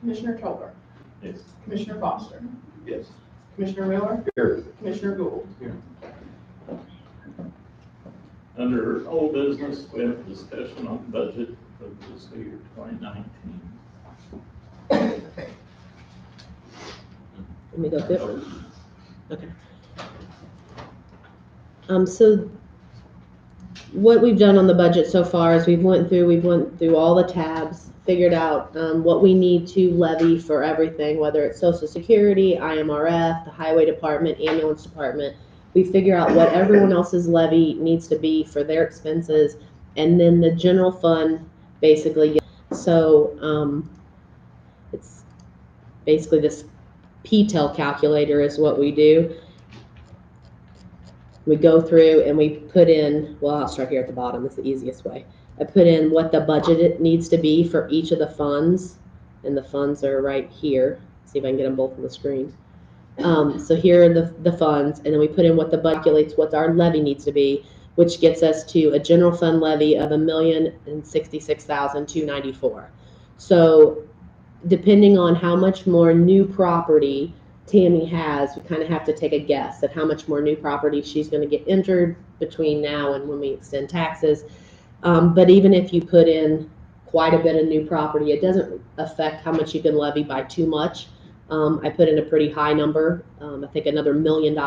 Commissioner Tolbert, Yes. Commissioner Foster, Yes. Commissioner Miller, Here. Commissioner Gould. Under old business, we have discussion on budget for fiscal year 2019. Let me go through it. Okay. So what we've done on the budget so far is we went through all the tabs, figured out what we need to levy for everything, whether it's Social Security, IMRF, the Highway Department, Ambulance Department. We figure out what everyone else's levy needs to be for their expenses, and then the general fund basically gets, so it's basically this PTEL calculator is what we do. We go through and we put in, well, I'll start here at the bottom, it's the easiest way. I put in what the budget needs to be for each of the funds, and the funds are right here. See if I can get them both on the screen. So here are the funds, and then we put in what the budget calculates what our levy needs to be, which gets us to a general fund levy of $1,066,294. So depending on how much more new property Tammy has, we kind of have to take a guess at how much more new property she's going to get entered between now and when we extend taxes. But even if you put in quite a bit of new property, it doesn't affect how much you can levy by too much. I put in a pretty high number, I think another $1 million,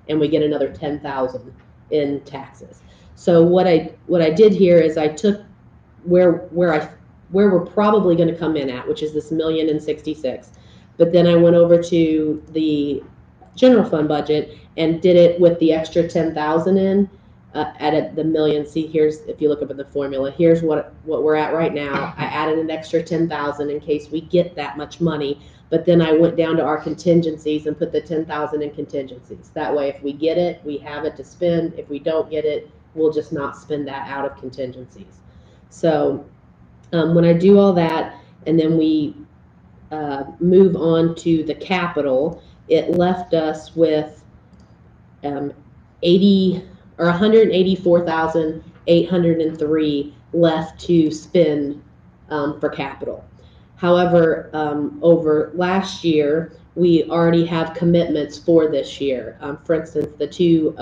and we get another $10,000 in taxes. So what I did here is I took where we're probably going to come in at, which is this $1,066,000. But then I went over to the general fund budget and did it with the extra $10,000 in, added the million. See, here's, if you look up at the formula, here's what we're at right now. I added an extra $10,000 in case we get that much money. But then I went down to our contingencies and put the $10,000 in contingencies. That way, if we get it, we have it to spend. If we don't get it, we'll just not spend that out of contingencies. So when I do all that, and then we move on to the capital, it left us with 184,803 left to spend for capital. However, over last year, we already have commitments for this year. For instance, the two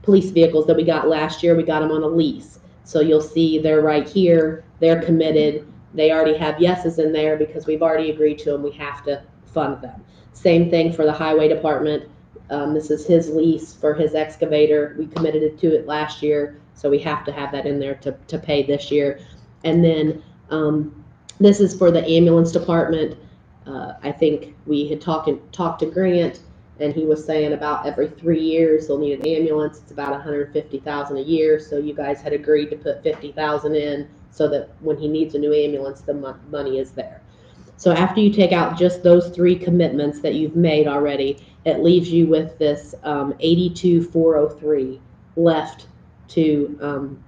police vehicles that we got last year, we got them on a lease. So you'll see they're right here. They're committed. They already have yeses in there because we've already agreed to them. We have to fund them. Same thing for the highway department. This is his lease for his excavator. We committed to it last year, so we have to have that in there to pay this year. And then this is for the ambulance department. I think we had talked to Grant, and he was saying about every 3 years they'll need an ambulance. It's about $150,000 a year. So you guys had agreed to put $50,000 in, so that when he needs a new ambulance, the money is there. So after you take out just those 3 commitments that you've made already, it leaves you with this 82,403 left to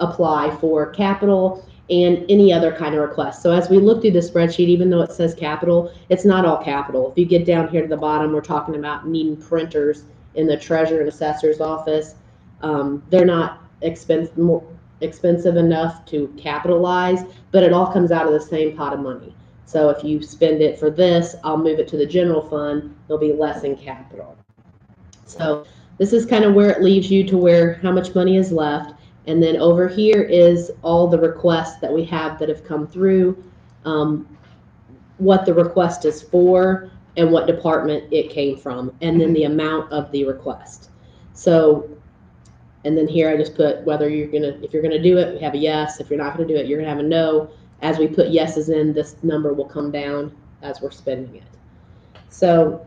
apply for capital and any other kind of request. So as we look through the spreadsheet, even though it says capital, it's not all capital. If you get down here to the bottom, we're talking about needing printers in the treasurer and assessor's office. They're not expensive enough to capitalize, but it all comes out of the same pot of money. So if you spend it for this, I'll move it to the general fund. There'll be less in capital. So this is kind of where it leaves you to where how much money is left. And then over here is all the requests that we have that have come through, what the request is for, and what department it came from, and then the amount of the request. So, and then here I just put whether if you're gonna do it, we have a yes. If you're not gonna do it, you're gonna have a no. As we put yeses in, this number will come down as we're spending it. So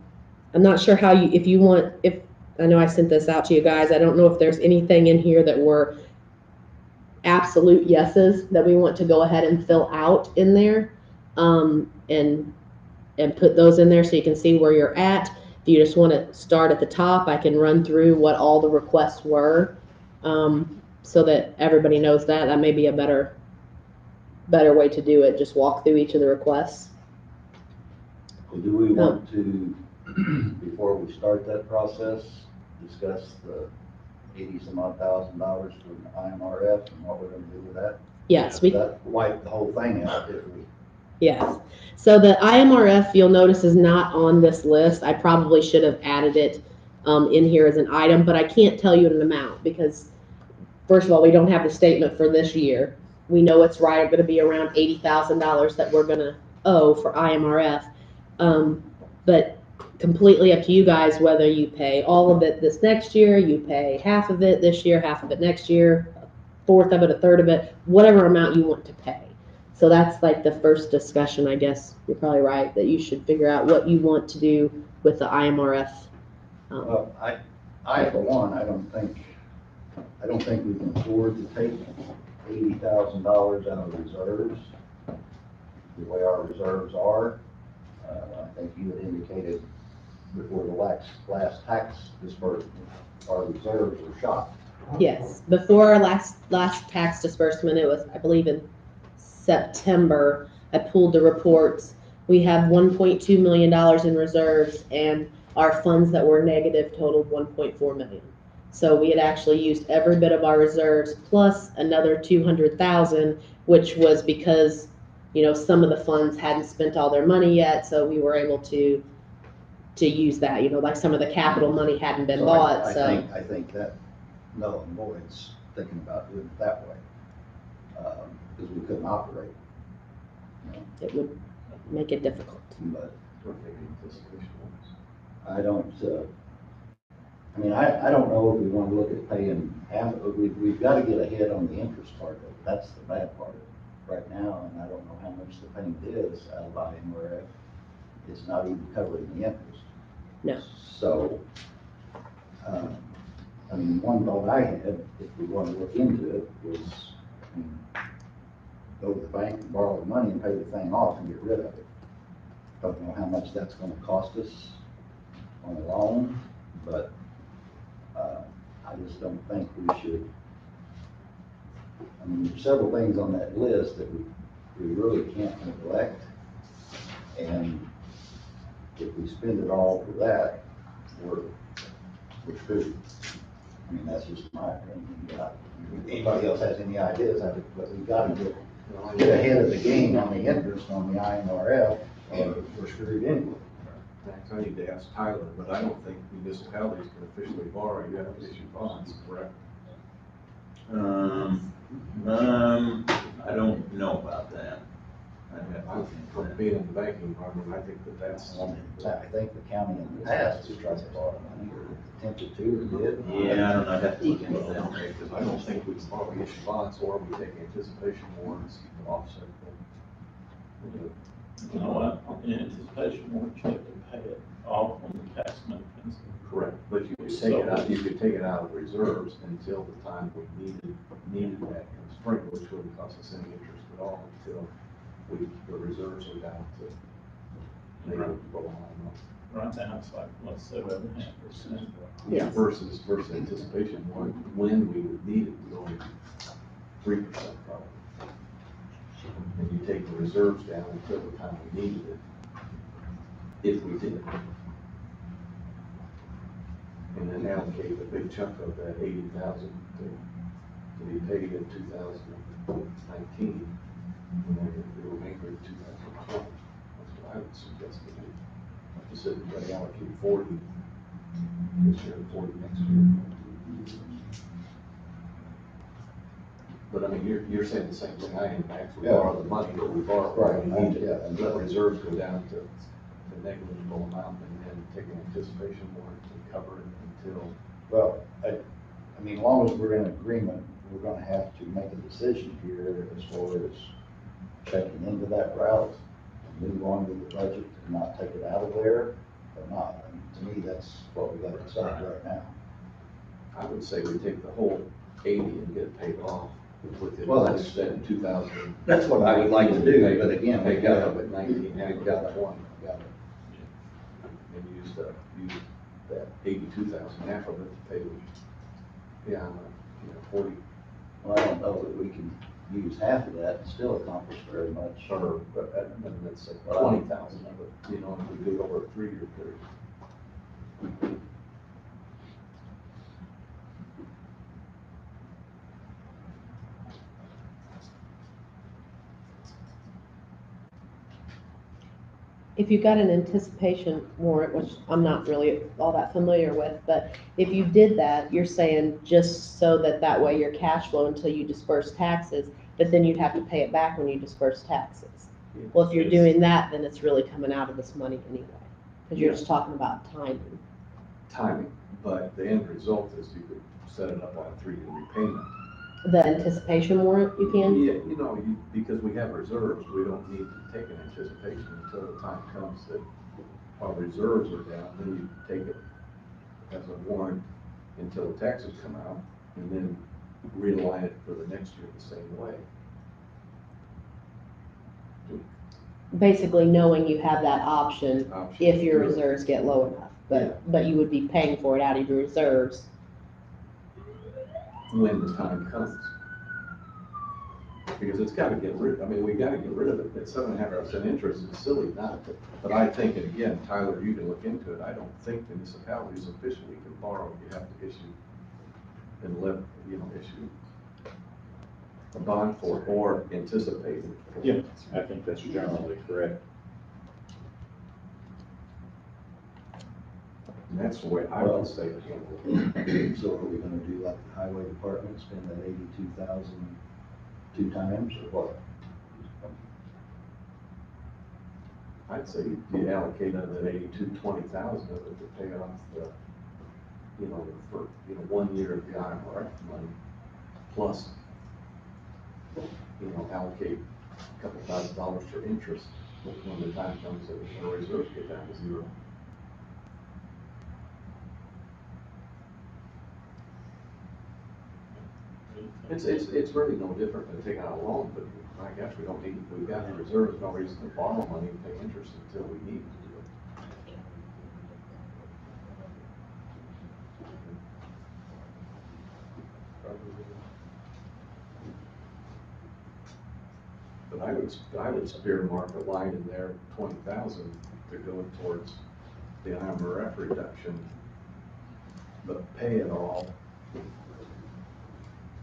I'm not sure how if I know I sent this out to you guys. I don't know if there's anything in here that were absolute yeses that we want to go ahead and fill out in there, and put those in there so you can see where you're at. If you just want to start at the top, I can run through what all the requests were, so that everybody knows that. That may be a better way to do it. Just walk through each of the requests. Do we want to, before we start that process, discuss the $80-some-odd thousand for the IMRF and what we're going to do with that? Yes, That wipe the whole thing out if we Yes. So the IMRF, you'll notice, is not on this list. I probably should have added it in here as an item, but I can't tell you an amount because, first of all, we don't have the statement for this year. We know it's right going to be around $80,000 that we're going to owe for IMRF. But completely up to you guys whether you pay all of it this next year, you pay half of it this year, half of it next year, a fourth of it, a third of it, whatever amount you want to pay. So that's like the first discussion, I guess. You're probably right that you should figure out what you want to do with the IMRF. Well, I for one, I don't think we can afford to take $80,000 out of reserves, the way our reserves are. I think you had indicated before the last tax disbursement, our reserves were shot. Yes, before our last tax disbursement, it was, I believe, in September. I pulled the reports. We have $1.2 million in reserves, and our funds that were negative totaled $1.4 million. So we had actually used every bit of our reserves plus another $200,000, which was because, you know, some of the funds hadn't spent all their money yet, so we were able to use that. You know, like some of the capital money hadn't been bought. I think that null and void's thinking about doing it that way, because we couldn't operate. You know, it would make it difficult. but I don't. I mean, I don't know if we want to look at paying half. We've got to get ahead on the interest part of it. That's the bad part of it right now, and I don't know how much the payment is out of IMRF. It's not even covering the interest. No. So, I mean, one thought I had, if we want to look into it, was, I mean, go to the bank and borrow the money and pay the thing off and get rid of it. Don't know how much that's going to cost us on a loan, but I just don't think we should. I mean, there's several things on that list that we really can't neglect, and if we spend it all for that, we're screwed. I mean, that's just my opinion. If anybody else has any ideas, but we've got to get ahead of the game on the interest on the IMRF, or we're screwed anyway. Max, I need to ask Tyler, but I don't think municipalities can officially borrow, you have to issue bonds, correct? I don't know about that. From being in the banking environment, I think that's. I think the county in the past has tried to borrow money, or attempted to, or did. Yeah, I don't know, I'd have to look into that. Because I don't think we can borrow, we issue bonds, or we take anticipation warrants to offset them. You know what, in anticipation, we're you have to pay it off on the tax mechanism. Correct, but you could take it out, you could take it out of reserves until the time we needed that in the spring, which wouldn't cost us any interest at all until the reserves are down to maybe below Right now, it's like, let's say 7.5%. Yes. versus anticipation warrant, when we would need it, we only 3% probably. And you take the reserves down until the time we needed it, if we did. And then allocate a big chunk of that 80,000 to be paid in 2019, and then the remainder in 2020. That's what I would suggest to do. Just said we're going to allocate 40 this year and 40 next year. But I mean, you're saying the same thing I am, Max. We borrow the money, but we borrow Right, when we need yeah. it, and let reserves go down to the negligible amount, and then take an anticipation warrant to cover it until. Well, I mean, as long as we're in agreement, we're gonna have to make a decision here as far as checking into that route and move on with the budget and not take it out of there or not. I mean, to me, that's what we gotta decide right now. I would say we take the whole 80 and get it paid off with it. Well, that's- Instead in 2000. That's what I would like to do, but again, we Take gotta, out of it 19 and got it. 20. And use that 82,000, half of it to pay, yeah, 40. Well, I don't know that we can use half of that and still accomplish very much. Or, let's say 20,000 of it, if we do it over a 3-year period. If you've got an anticipation warrant, which I'm not really all that familiar with, but if you did that, you're saying just so that that way your cash flow until you disperse taxes, but then you'd have to pay it back when you disperse taxes. Well, if you're doing that, then it's really coming out of this money anyway, because you're Yeah. just talking about timing. Timing, but the end result is you could set it up on a 3-year repayment. The anticipation warrant, you can? Yeah, because we have reserves, we don't need to take an anticipation until the time comes that our reserves are down, then you take it as a warrant until the taxes come out, and then realign it for the next year the same way. Basically knowing you have that option if your Option. reserves get low enough, Yeah. but you would be paying for it out of your reserves. When the time comes. Because it's gotta get rid, we gotta get rid of it, that 7.5% interest is silly not to. But I think, and again, Tyler, you can look into it, I don't think municipalities officially can borrow, you have to issue issue a bond for it or anticipate it. Yeah, I think that's generally correct. And that's the way I would say it. So are we gonna do like the highway department, spend that 82,000 2 times, or what? I'd say you allocate out that 20,000 of it to pay off the, for 1 year of the IMRF money, plus, allocate a couple $1,000s for interest when the time comes that the reserves get down to 0. It's really no different than taking out a loan, but I guess we've got the reserves, no reason to borrow money and pay interest until we need to do it. But I would earmark a line in there, 20,000 to go towards the IMRF reduction, but pay it all.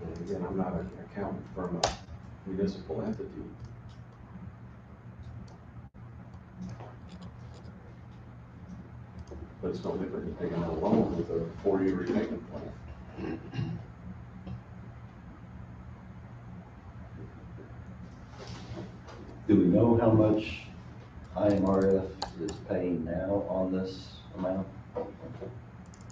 And again, I'm not an accountant from a municipal entity. But it's no different than taking out a loan with a 4-year repayment plan. Do we know how much IMRF is paying now on this amount?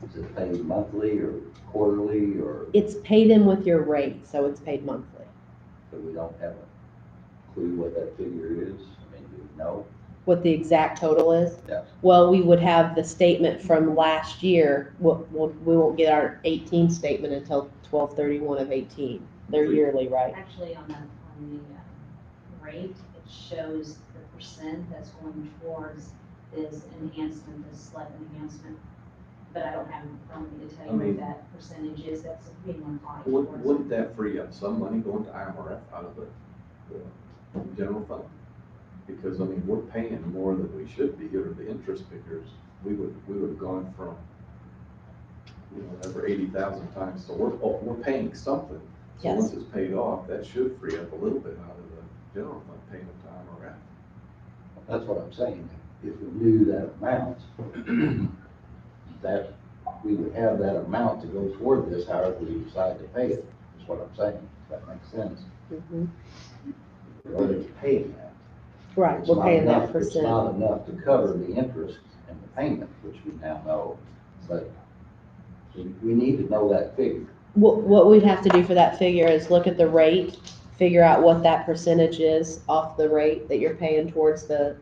Is it paid monthly or quarterly, or It's paid in with your rate, so it's paid monthly. do we don't have a clue what that figure is? Do we know? What the exact total is? Yeah. Well, we would have the statement from last year. We won't get our 18 statement until 12/31 of 18. They're yearly, right? Actually, on the rate, it shows the percent that's going towards this enhancement, this SLEP enhancement. But I don't have it in front of me to tell you what that percentage is that's being applied towards. Wouldn't that free up some money going to IMRF out of the general fund? Because, we're paying more than we should be, or the interest figures, we would have gone from, over 80,000 times, so we're paying something. So Yes. once it's paid off, that should free up a little bit out of the general fund payment to IMRF. That's what I'm saying. If we knew that amount, that we would have that amount to go toward this, however we decide to pay it, is what I'm saying. If that makes sense. Mhm. We're already paying that. Right, It's we're not paying that enough- It's percent. not enough to cover the interest and the payment, which we now know, but we need to know that figure. What we'd have to do for that figure is look at the rate, figure out what that percentage is off the rate that you're paying towards the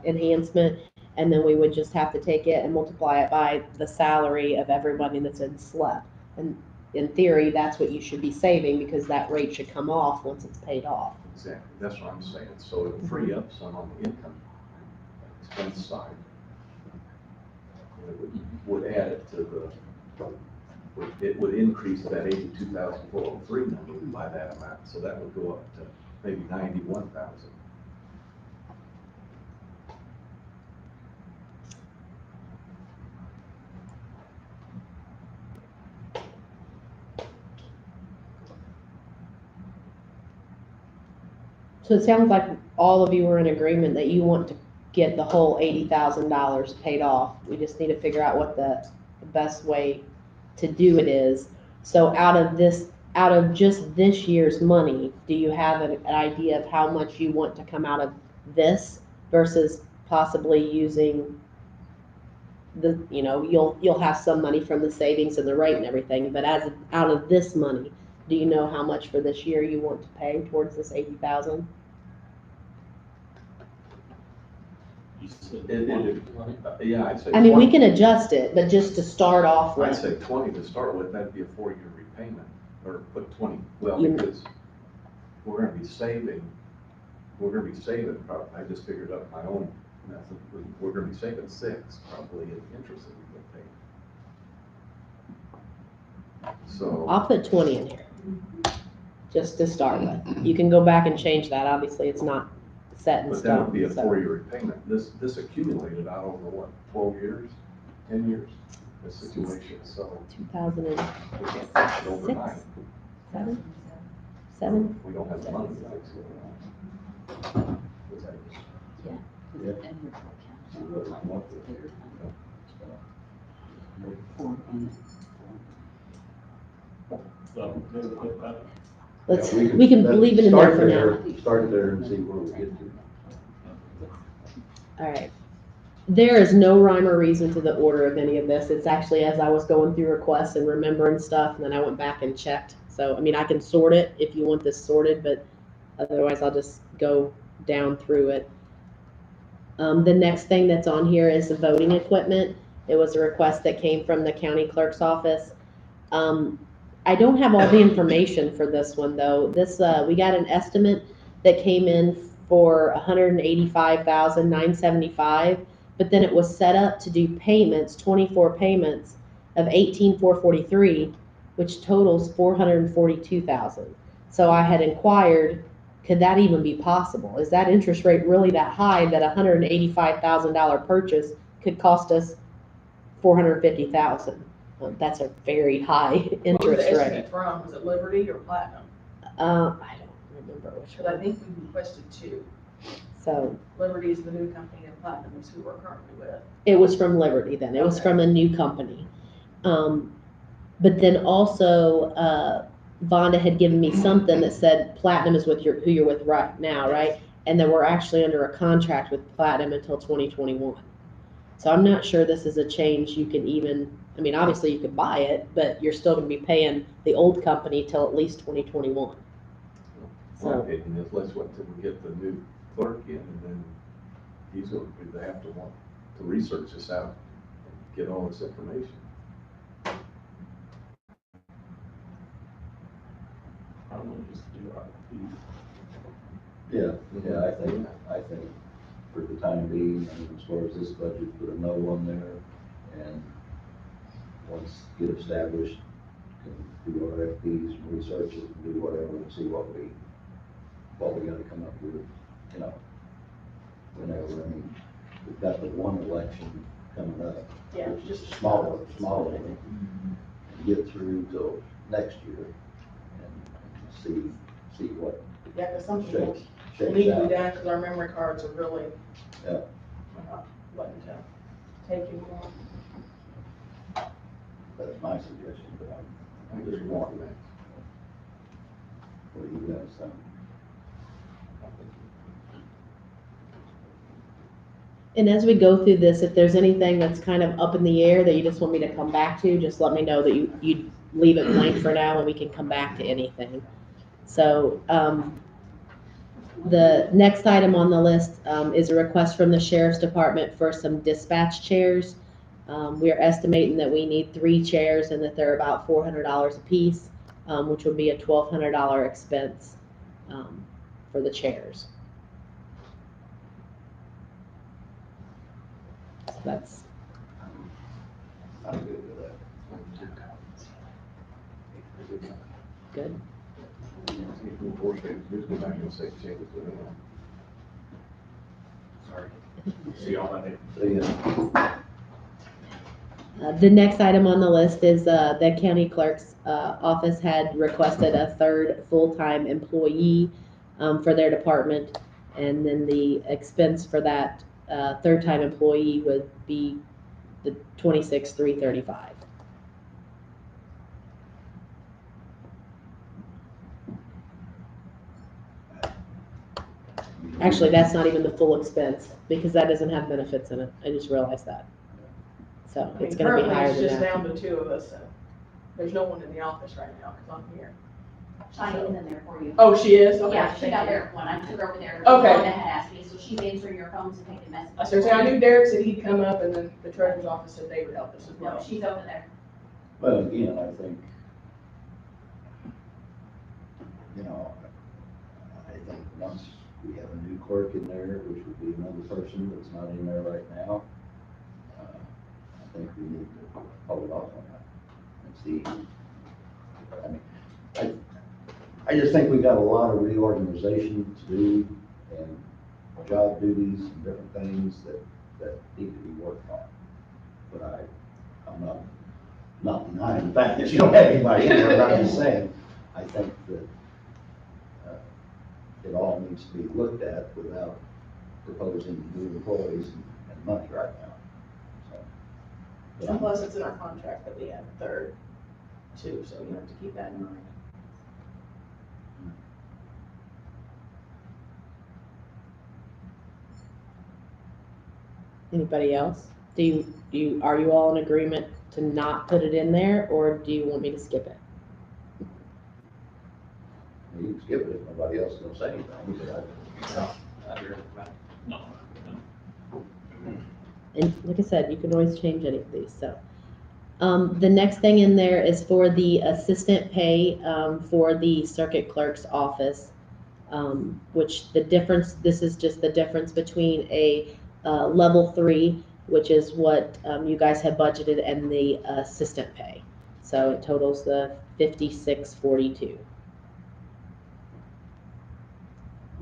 enhancement, and then we would just have to take it and multiply it by the salary of everybody that's in SLEP. And in theory, that's what you should be saving, because that rate should come off once it's paid off. Exactly, that's what I'm saying, so it'll free up some on the income expense side. It would add it to it would increase that 82,403 number by that amount, so that would go up to maybe 91,000. So it sounds like all of you are in agreement that you want to get the whole $80,000 paid off. We just need to figure out what the best way to do it is. So out of just this year's money, do you have an idea of how much you want to come out of this versus possibly using the, you'll have some money from the savings and the rate and everything, but out of this money, do you know how much for this year you want to pay towards this 80,000? You said Yeah, I'd say. I mean, we 20. can adjust it, but just to start off I'd with, say 20 to start with, that'd be a 4-year repayment, or put 20, well, You- because we're gonna be saving, probably, I just figured out my own method, we're gonna be saving 6 probably in interest that we get paid. So, I'll put 20 in here, just to start with. You can go back and change that, obviously, it's not set in but that would be a stone. So 4-year repayment, this accumulated out over what, 12 years, 10 years? This situation, so 2007? we can't fix it overnight. 7? We don't have the money to fix it overnight. so, Let's, Yeah, we can let's leave it in there start for now. Start there and see where we get to. All right. There is no rhyme or reason to the order of any of this. It's actually as I was going through requests and remembering stuff, and then I went back and checked. So, I mean, I can sort it if you want this sorted, but otherwise I'll just go down through it. The next thing that's on here is the voting equipment. It was a request that came from the county clerk's office. I don't have all the information for this one though. We got an estimate that came in for $185,975, but then it was set up to do payments, 24 payments of $18,443, which totals $442,000. So I had inquired, could that even be possible? Is that interest rate really that high that a $185,000 purchase could cost us $450,000? Well, that's a very high What was interest the rate. estimate from? Was it Liberty or Platinum? I don't remember which Because I one. think we requested 2. So Liberty is the new company and Platinum is who we're currently with. it was from Liberty then. It was Okay. from a new company. But then also, Vonda had given me something that said Platinum is with who you're with right now, right? And then we're actually under a contract with Platinum until 2021. So I'm not sure this is a change you can even, I mean, obviously you could buy it, but you're still gonna be paying the old company till at least 2021. My So, opinion is let's wait till we get the new clerk in, and then they have to want to research this out, and get all this information. probably just do RFP. Yeah, I think for the time being, I mean, as far as this budget, put a no on there, and once get established, can do RFPs, and research it, and do whatever, and see what we gotta come up with, whenever, I mean, we've got the one election coming up. Yeah, which is just- smaller, and get through till next year, and see what Yeah, because some people shakes need to be out. done because our memory cards are really Yeah. not letting to take anymore. That's my suggestion, but I'm just Agree wanting with that. What do you guys think? and as we go through this, if there's anything that's kind of up in the air that you just want me to come back to, just let me know that you leave it blank for now and we can come back to anything. So, the next item on the list, is a request from the Sheriff's Department for some dispatch chairs. We are estimating that we need 3 chairs and that they're about $400 a piece, which would be a $1,200 expense, for the chairs. So that's, I'm good with that. good. Here's go back and say changes to it. Sorry. See y'all Monday. So, yeah, The next item on the list is the county clerk's office had requested a 3rd full-time employee for their department. And then the expense for that third-time employee would be the 26,335. Actually, that's not even the full expense, because that doesn't have benefits in it. I just realized that. So I it's mean, gonna be currently higher it's than just that. down to 2 of us, so there's no one in the office right now, because I'm here. Shine's in there for you. Oh, she is? Okay, Yeah, she thank got you. there when I took over there. Okay. Rhonda had asked me, so she's answering your phones and taking messages. I started saying, I knew Derek said he'd come up, and then the treasurer's office said they would help us as No, well. she's over there. Well, again, I think, you know, I think once we have a new clerk in there, which would be another person that's not in there right now, I think we need to hold off on that and see. I mean, I just think we've got a lot of reorganization to do and job duties and different things that need to be worked on. But I'm not denying the fact that you don't have anybody in there, but I'm just saying, I think that it all needs to be looked at without proposing new employees and money right now. So, but And plus, it's in our contract that we have a third, too, so you have to keep that in mind. Anybody else? Are you all in agreement to not put it in there, or do you want me to skip it? you can skip it if nobody else is gonna say anything, but No. And like I said, you can always change any of these, so. The next thing in there is for the assistant pay, for the circuit clerk's office. Which the difference, this is just the difference between a, level 3, which is what, you guys have budgeted, and the assistant pay. So it totals the 5642.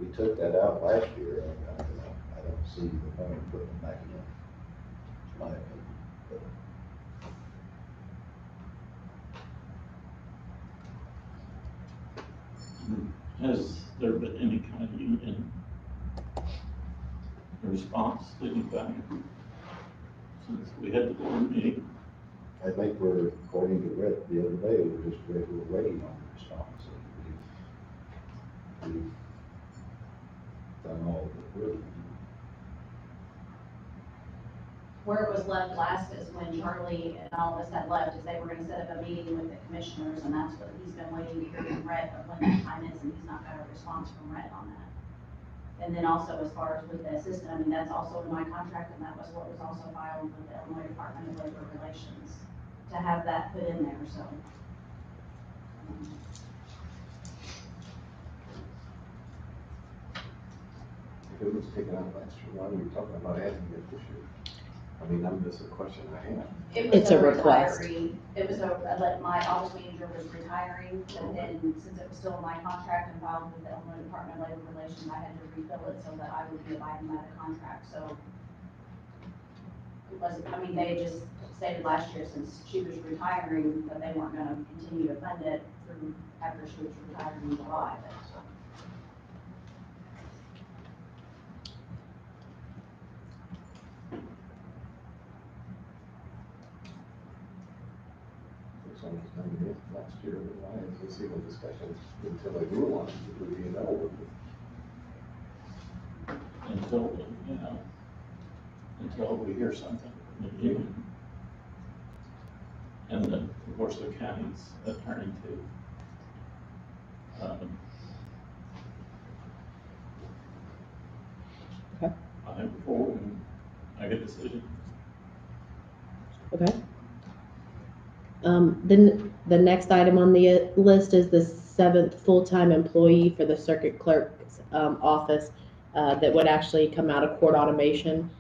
we took that out last year, and I don't see the point putting it back in. It's my opinion, but Has there been any kind of union response to anybody since we had the board meeting? I think we're, according to Brett the other day, we're waiting on the response. We've done all that we're. Where it was left last is when Charlie and all of us had left, is they were gonna set up a meeting with the commissioners, and that's what he's been waiting to hear from Rhett of when that time is, and he's not got a response from Rhett on that. And then also as far as with the assistant, I mean, that's also in my contract, and that was what was also filed with the Illinois Department of Labor Relations, to have that put in there, so. If it was taken out last year, why are we talking about adding it this year? I mean, that's a question I have. It was It's a request. retiree. It was my office manager was retiring, and then since it was still in my contract and filed with the Illinois Department of Labor Relations, I had to refill it so that I would be abiding by the contract, so. It wasn't, I mean, they had just stated last year, since she was retiring, that they weren't gonna continue to fund it through after she was retired in July, but. It's almost done it last year, but why is this even discussion until they rule on it, it would be available? Until, you know, until we hear something from the union. And then, of course, the county's attorney too. Okay. I think before we make a decision. Okay. Then the next item on the list is the 7th full-time employee for the circuit clerk's office, that would actually come out of court automation.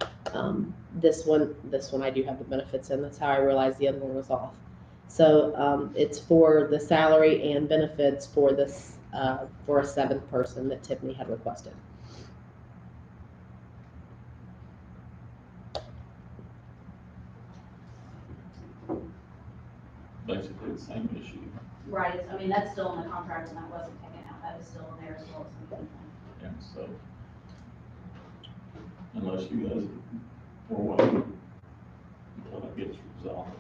This one I do have the benefits in. That's how I realized the other one was off. So it's for the salary and benefits for this, for a 7th person that Tiffany had requested. Basically the same issue. Right, I mean, that's still in the contract, and that wasn't taken out, that is still in there as well as the. Yeah, so unless you guys are waiting until it gets resolved.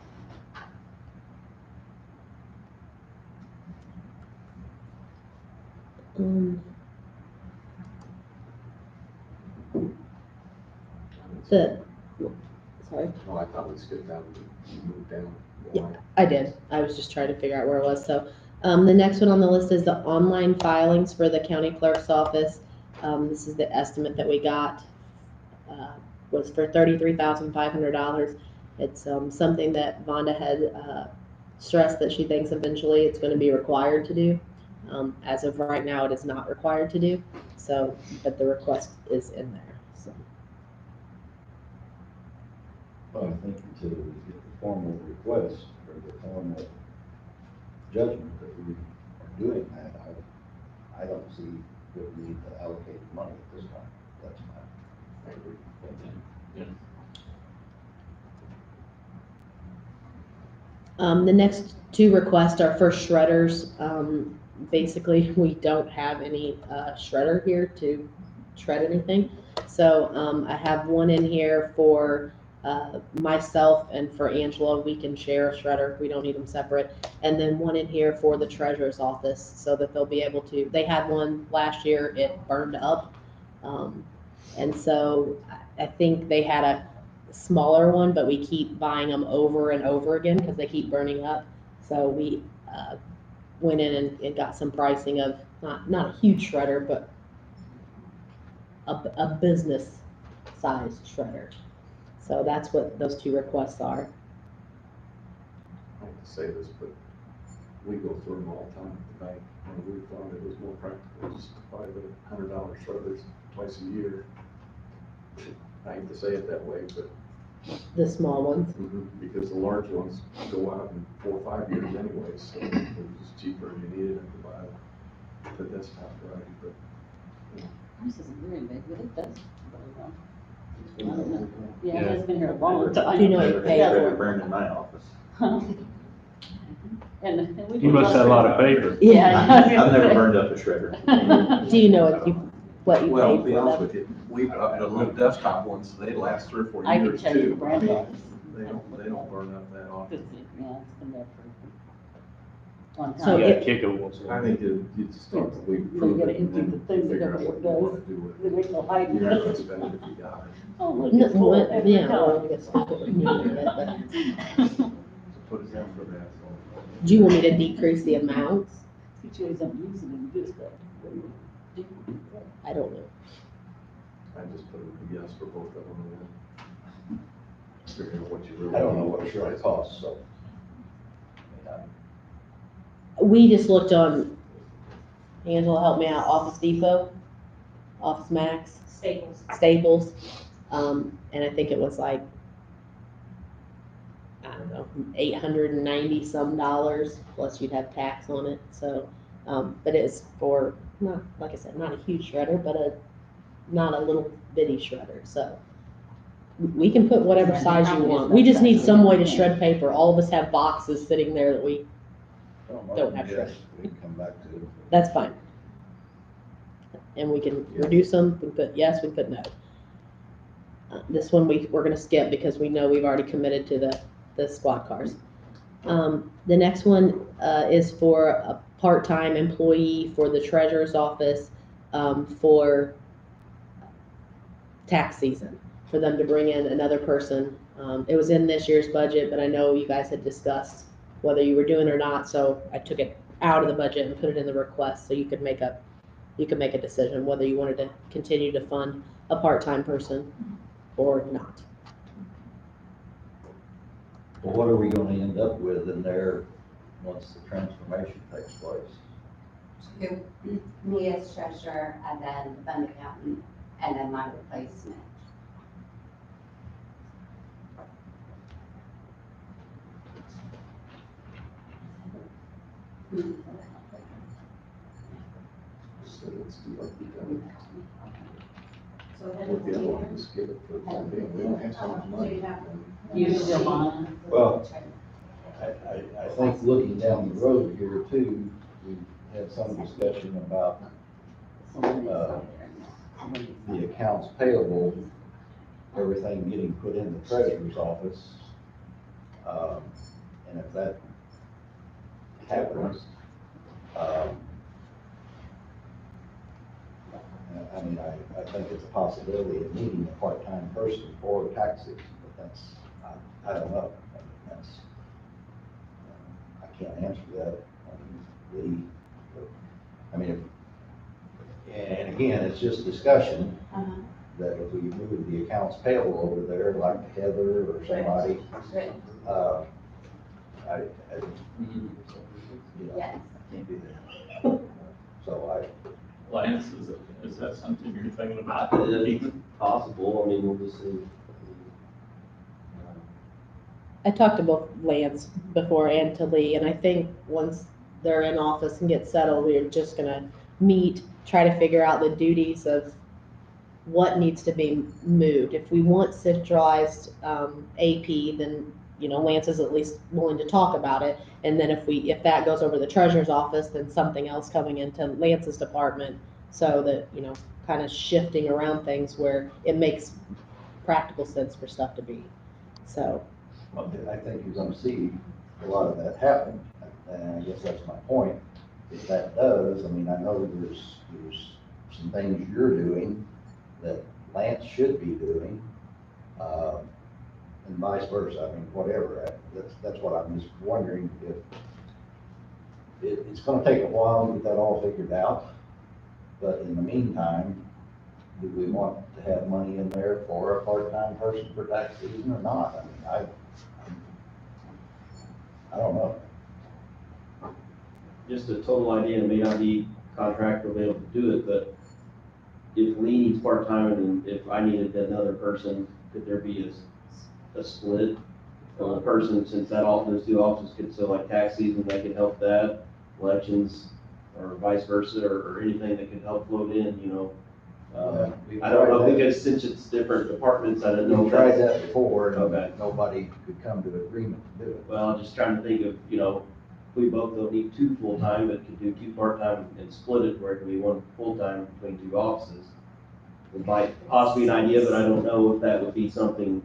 Um, the, sorry, Oh, I thought we skipped down, moved down. Yeah. I did. I was just trying to figure out where it was. So, the next one on the list is the online filings for the county clerk's office. This is the estimate that we got, was for $33,500. It's, something that Vonda had, stressed that she thinks eventually it's gonna be required to do. As of right now, it is not required to do. So, but the request is in there, so. Well, I think until we get the formal request or the formal judgment that we are doing that, I don't see that we need to allocate money at this time. That's my, I agree. The next two requests are for shredders. Basically, we don't have any shredder here to shred anything. So I have one in here for myself and for Angela. We can share a shredder. We don't need them separate. And then one in here for the treasurer's office so that they'll be able to, they had one last year, it burned up. And so I think they had a smaller one, but we keep buying them over and over again because they keep burning up. So we went in and got some pricing of not a huge shredder, but a business sized shredder. So that's what those two requests are. I hate to say this, but we go through them all the time at the bank, and we found it was more practical just to buy the $100 shredders twice a year. I hate to say it that way, but The small ones. because the large ones go out in 4 or 5 years anyway, so they're just cheaper if you needed them to buy the desktop variety, but. This isn't very big, but it does. It's been a long time. Yeah, it has been here a long time. Do you know what you pay Never for? burned in my office. And we You must have a lot of paper. Yeah. I've never burned up a shredder. Do you know what you Well, to paid be for honest them? with you, we've got the little desktop ones, they last 3 or 4 I can years tell you the too. brand names. They don't burn up that often. Yeah, it's been there for a long So time. You it- gotta kick it once in a I while. think you just start to leave. You gotta empty the thing, you Figure gotta out what you go. wanna do with it. There ain't no hiding. You're not gonna spend it if you got it. Oh, look, No, it's full what- every yeah, time. well, I guess we could remove it, but- So put it down for that. Do you want me to decrease the amounts? You always don't use it in good stuff. I don't know. I just put a yes for both of them and then figure out what you really. I don't know need. what a shredder costs, so. We just looked on, Angela, help me out, Office Depot, Office Max, Staples. Staples, and I think it was like, I don't know, $890 some, plus you'd have tax on it, so, but it's for, not, like I said, not a huge shredder, but not a little bitty shredder, so. We can put whatever Yeah, size you probably want, is we that just need size. some way to shred paper, all of us have boxes sitting there that we, Don't have yes, we can come back to it. that's fine. And we can reduce them, we can put yes, we can put no. This one we're gonna skip because we know we've already committed to the squad cars. The next one, is for a part-time employee for the treasurer's office, for tax season, for them to bring in another person. It was in this year's budget, but I know you guys had discussed whether you were doing it or not, so I took it out of the budget and put it in the request so you could make a decision whether you wanted to continue to fund a part-time person or not. Well, what are we gonna end up with in there once the transformation takes place? Me as treasurer, and then the fund accountant, and then my replacement. So let's do like we done. So With the other one, just give it for the time being. We don't have so much money. You still buying? Well, I think looking down the road here too, we had some discussion about the accounts payable everything getting put in the treasurer's office. And if that happens, I mean, I think it's a possibility of needing a part-time person for tax season, but that's, I don't know. I mean, that's, I can't answer that. I mean, and again, it's just discussion, that if we move the accounts payable over there, like Heather or somebody, Right. you know, Yes. so Lance, is that something you're thinking about? It's possible, I mean, we'll just see. I talked to both Lance before and to Lee, and I think once they're in office and get settled, we're just gonna meet, try to figure out the duties of what needs to be moved. If we want centralized AP, then, you know, Lance is at least willing to talk about it. And then if that goes over the treasurer's office, then something else coming into Lance's department, so that, you know, kind of shifting around things where it makes practical sense for stuff to be. So, I think you're gonna see a lot of that happen, and I guess that's my point. If that does, I mean, I know there's some things you're doing that Lance should be doing, and vice versa, I mean, whatever. That's what I'm just wondering, if it's gonna take a while to get that all figured out, but in the meantime, do we want to have money in there for a part-time person for tax season or not? I mean, I don't know. Just a total idea, it may not be contract will be able to do it, but if Lee needs part-time and if I needed another person, could there be a split? Of the person, since those two offices could, so like tax season, they could help that, elections, or vice versa, or anything that could help float in, you know? I don't know, because since it's different departments, I don't know. We tried that before, and Okay. nobody could come to agreement to do it. Well, I'm just trying to think of, you know, we both don't need two full-time, but could do two part-time and split it where it could be one full-time between two offices. It might possibly be an idea, but I don't know if that would be something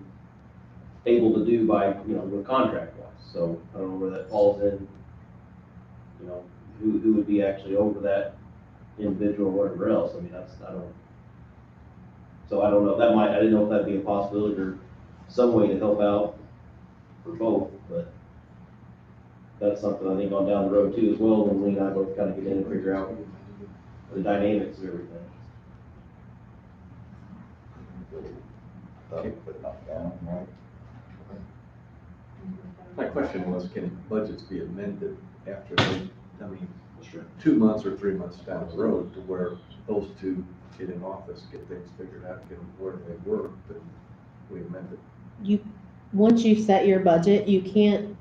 able to do by, you know, with contract-wise. So I don't know where that falls in, you know, who would be actually over that individual or whatever else. I mean, so I don't know, I didn't know if that'd be a possibility or some way to help out for both, but that's something I think on down the road too as well, when Lee and I both kind of get in and figure out the dynamics of everything. Put it up, down, right? My question was, can budgets be amended after they, 2 months or 3 months down the road, to where those two get in office, get things figured out, get them where they work, but we amend it? once you set your budget, you can't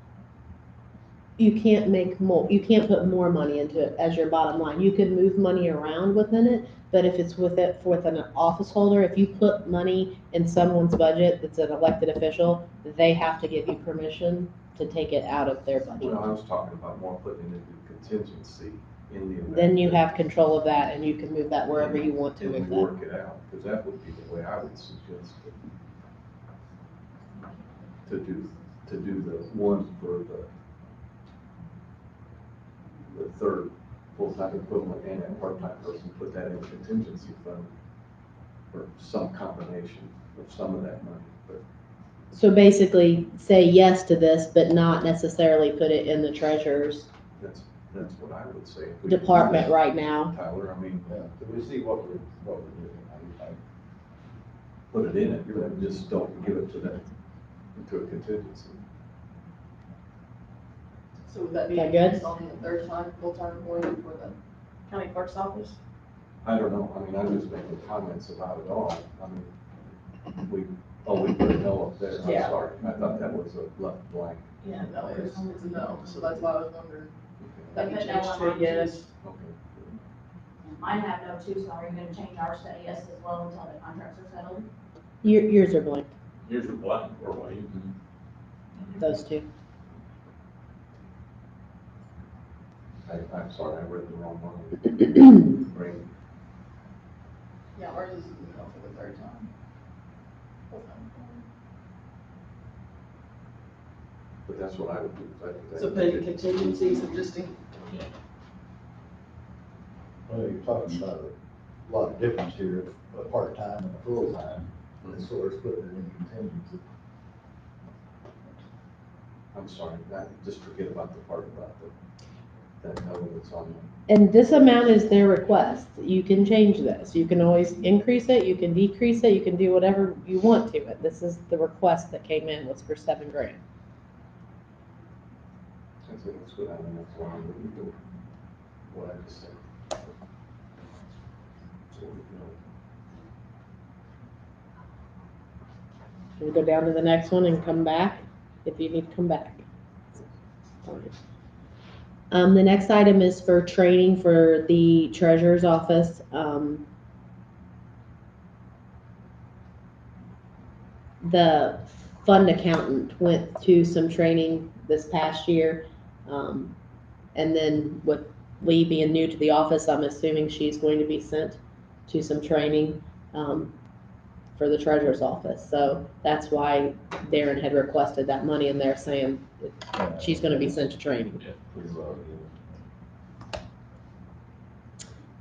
make more, you can't put more money into it as your bottom line. You can move money around within it, but if it's with an office holder, if you put money in someone's budget that's an elected official, they have to give you permission to take it out of their budget. Well, I was talking about more putting it into contingency in the event. Then you that- have control of that and you can move that wherever you want to And with we that. work it out, because that would be the way I would suggest it. To do the one for the third full-time equivalent and a part-time person, put that in a contingency fund or some combination of some of that money, but So basically, say yes to this, but not necessarily put it in the treasurer's that's what I would say. If we could do department that, right now. Tyler, I mean, Yeah, so we see what we're doing. put it in it, but just don't give it to that, into a contingency. So would that be That good? on the third time, full-time employee for the county clerk's office? I don't know, I mean, I'm just making comments about it all. I mean, we put a no up there, I'm Yeah. sorry, I thought that was a left blank. Yeah, no, it's a no, so that's why I was wondering. I That put you no changed on to a mine yes. Okay. Mine have no too, so are you gonna change ours to a yes as well until the contracts are settled? Yours are blank, Here's your blank, or waiting. those two. I'm sorry, I read the wrong one. Brain. Yeah, ours is no for the third time. Full-time. But that's what I would do. So pay contingencies existing. Well, you're talking about a lot of difference here, a part-time and a full-time, and so we're splitting it in contingency. I'm sorry, just forget about the part about that note that's on And this amount is their request. You can change this. You can always increase it, you can decrease it, you can do whatever you want to it. This is the request that came in, was for $7,000. I think it's good, I mean, that's why I'm looking for what I just said. So, We'll go down to the next one and come back, if you need to come back. The next item is for training for the treasurer's office. The fund accountant went to some training this past year. And then with Lee being new to the office, I'm assuming she's going to be sent to some training for the treasurer's office. So that's why Darren had requested that money, and they're saying she's going to be sent to training.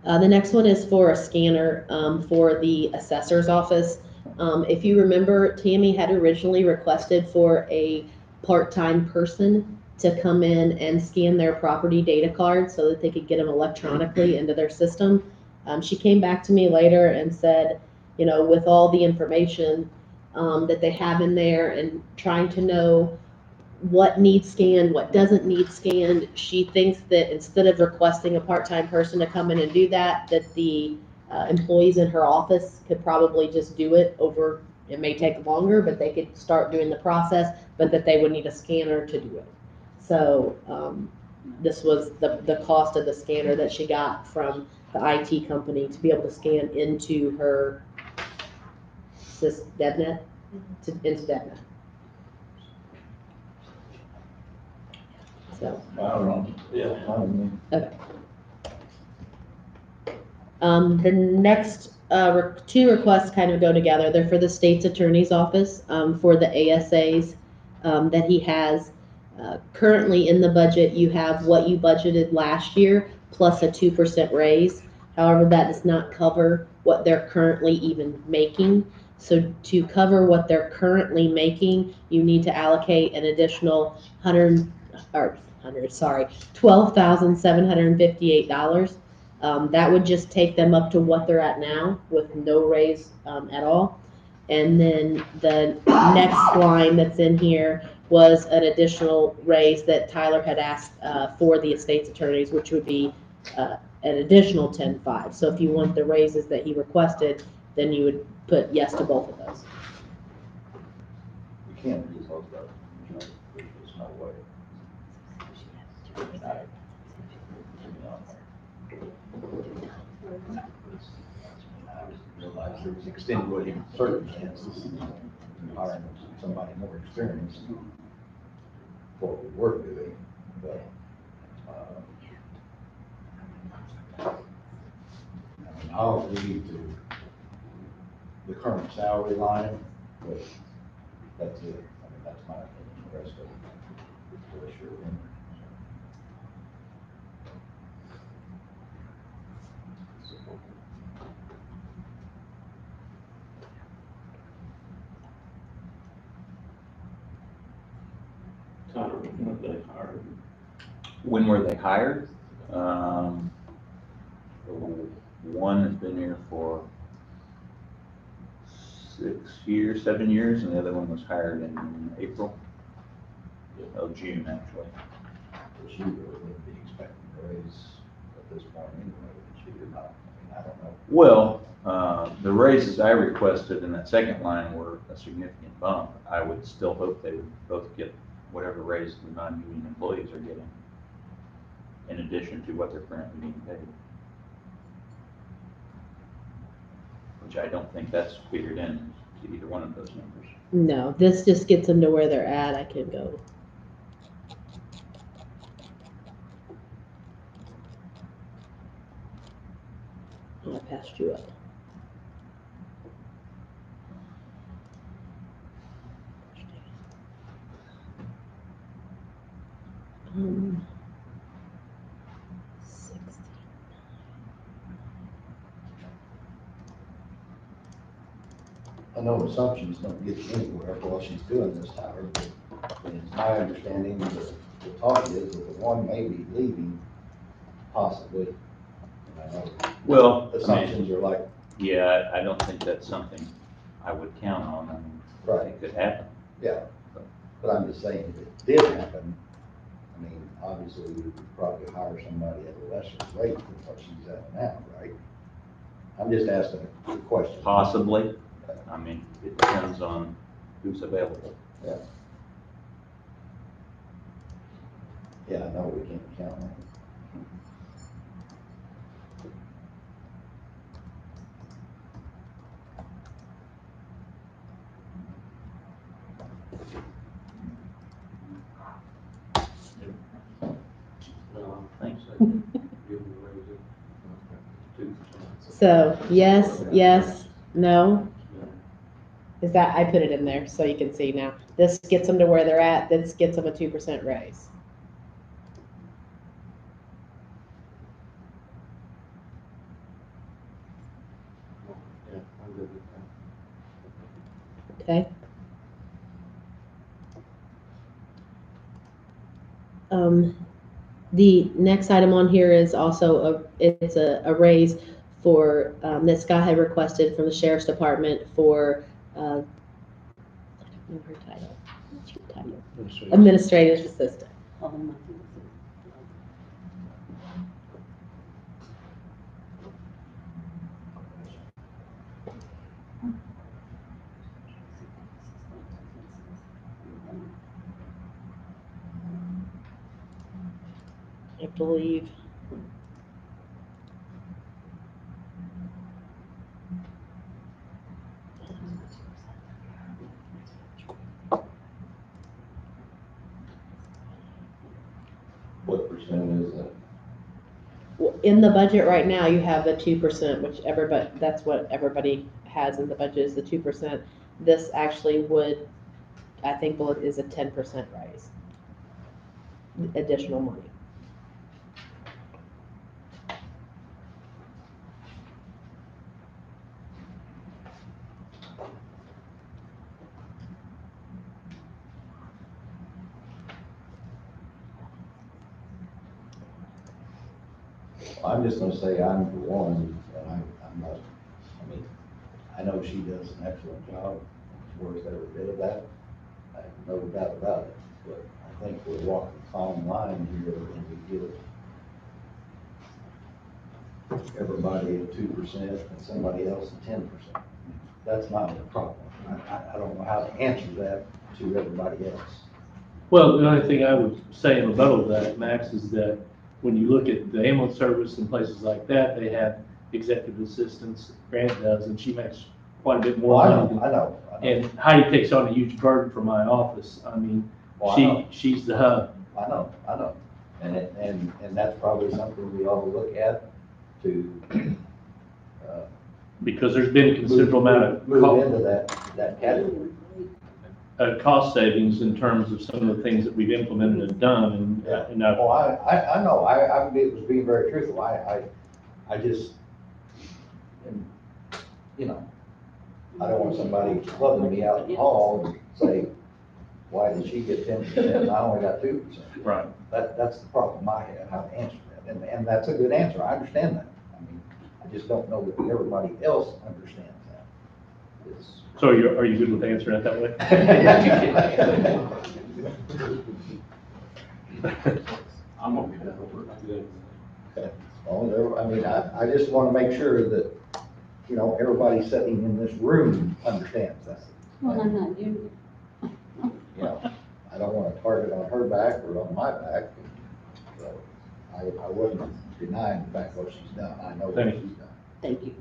The next one is for a scanner for the assessor's office. If you remember, Tammy had originally requested for a part-time person to come in and scan their property data cards so that they could get them electronically into their system. She came back to me later and said, you know, with all the information that they have in there and trying to know what needs scanned, what doesn't need scanned, she thinks that instead of requesting a part-time person to come in and do that, that the employees in her office could probably just do it over, it may take longer, but they could start doing the process, but that they would need a scanner to do it. So this was the cost of the scanner that she got from the IT company to be able to scan into her DevNet, into DevNet. So. I don't know, yeah, I don't know. Okay. The next two requests kind of go together. They're for the state's attorney's office for the ASAs that he has. Currently in the budget, you have what you budgeted last year plus a 2% raise. However, that does not cover what they're currently even making. So to cover what they're currently making, you need to allocate an additional $12,758. That would just take them up to what they're at now with no raise at all. And then the next line that's in here was an additional raise that Tyler had asked for the estate's attorneys, which would be an additional 10.5. So if you want the raises that he requested, then you would put yes to both of those. You can't do both of them, you know, there's no way. I realize there's extenuating circumstances, hiring somebody more experienced for what we were doing, but, I mean, I'll agree to the current salary line, but that's it. I mean, that's my opinion, the rest of it, for sure. Tyler, when they hired. When were they hired? One has been here for 7 years, and the other one was hired in April. June, actually. But she really wouldn't be expecting a raise at this point anyway, but she did not, I mean, I don't know. Well, the raises I requested in that second line were a significant bump. I would still hope they would both get whatever raise the non-union employees are getting, in addition to what they're currently being paid. Which I don't think that's figured in to either one of those numbers. No, this just gets them to where they're at. I can go. Oh, I passed you up. I know assumptions don't get you anywhere while she's doing this, Tyler, but it's my understanding that the talk is that the one may be leaving, possibly. And I know Well, I mean, assumptions are like, yeah, I don't think that's something I would count on. I mean, right, it could happen. yeah, but I'm just saying, if it did happen, I mean, obviously, we would probably hire somebody at a lesser rate than what she's at now, right? I'm just asking a question. Possibly. I mean, it depends on who's available. Yeah. Yeah, I know we can't count on it. No, I think so. Give them a raise of 2%. So, yes, yes, no. Is that, I put it in there so you can see now. This gets them to where they're at, this gets them a 2% raise. Yeah, I'm good with that. Okay. The next item on here is also it's a raise for, that Scott had requested from the Sheriff's Department for, I don't know her title. What's your title? Administrative assistant. I believe. What percent is that? Well, in the budget right now, you have the 2%, which everybody, that's what everybody has in the budget is the 2%. This actually would, I think, is a 10% raise. Additional money. I'm just gonna say I'm for one, and I'm not, I mean, I know she does an excellent job, she's worth every bit of that, I have no doubt about it, but I think we're walking a fine line here when we give everybody a 2% and somebody else a 10%. That's not the problem. I don't know how to answer that to everybody else. Well, the only thing I would say in rebuttal to that, Max, is that when you look at the ambulance service and places like that, they have executive assistants, Grant does, and she makes quite a bit more Well, money. I know. And Heidi takes on a huge burden for my office. I mean, Well, I know. she's the hub. I know. And that's probably something we ought to look at to, Because there's been a considerable amount of move into that category. cost savings in terms of some of the things that we've implemented and done, and Well, I know, I was being very truthful, I just, and, you know, I don't want somebody clubbing me out in the hall and say, why did she get 10% and I only got 2%? Right. That's the problem I have, how to answer that, and that's a good answer, I understand that. I mean, I just don't know that everybody else understands that. It's- So are you good with answering it that way? I'm okay with that. Well, I mean, I just want to make sure that, you know, everybody sitting in this room understands that. Well, I'm not you. You know, I don't want to target on her back or on my back. So I wouldn't deny the fact what she's done. I know what Thank she's done. Thank you.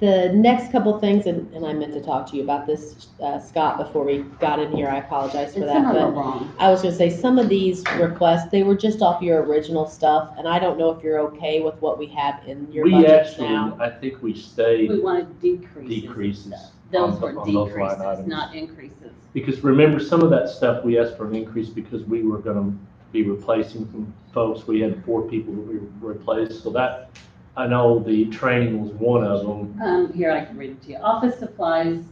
The next couple things, and I meant to talk to you about this, Scott, before we got in here. I apologize for It's that. some of But them wrong. I was gonna say, some of these requests, they were just off your original stuff, and I don't know if you're okay with what we have in your We budgets actually, now. I think we stayed We want to decrease. decreases. those on were those line decreases, items. not increases. Because remember, some of that stuff, we asked for an increase because we were gonna be replacing some folks. We had 4 people that we replaced, so that, I know the training was one of them. Here, I can read it to you. Office supplies,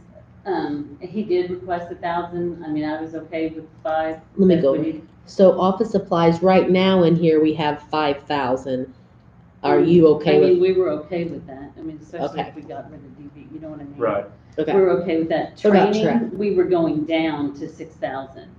he did request 1,000. I mean, I was okay with 5. Let me but go we over. need- So office supplies, right now in here, we have 5,000. Are you okay I mean, with, we were okay with that. I mean, especially Okay. if we got rid of DB, you know what I mean? Right. We okay, were okay with that. What about Training, we were going down to 6,000,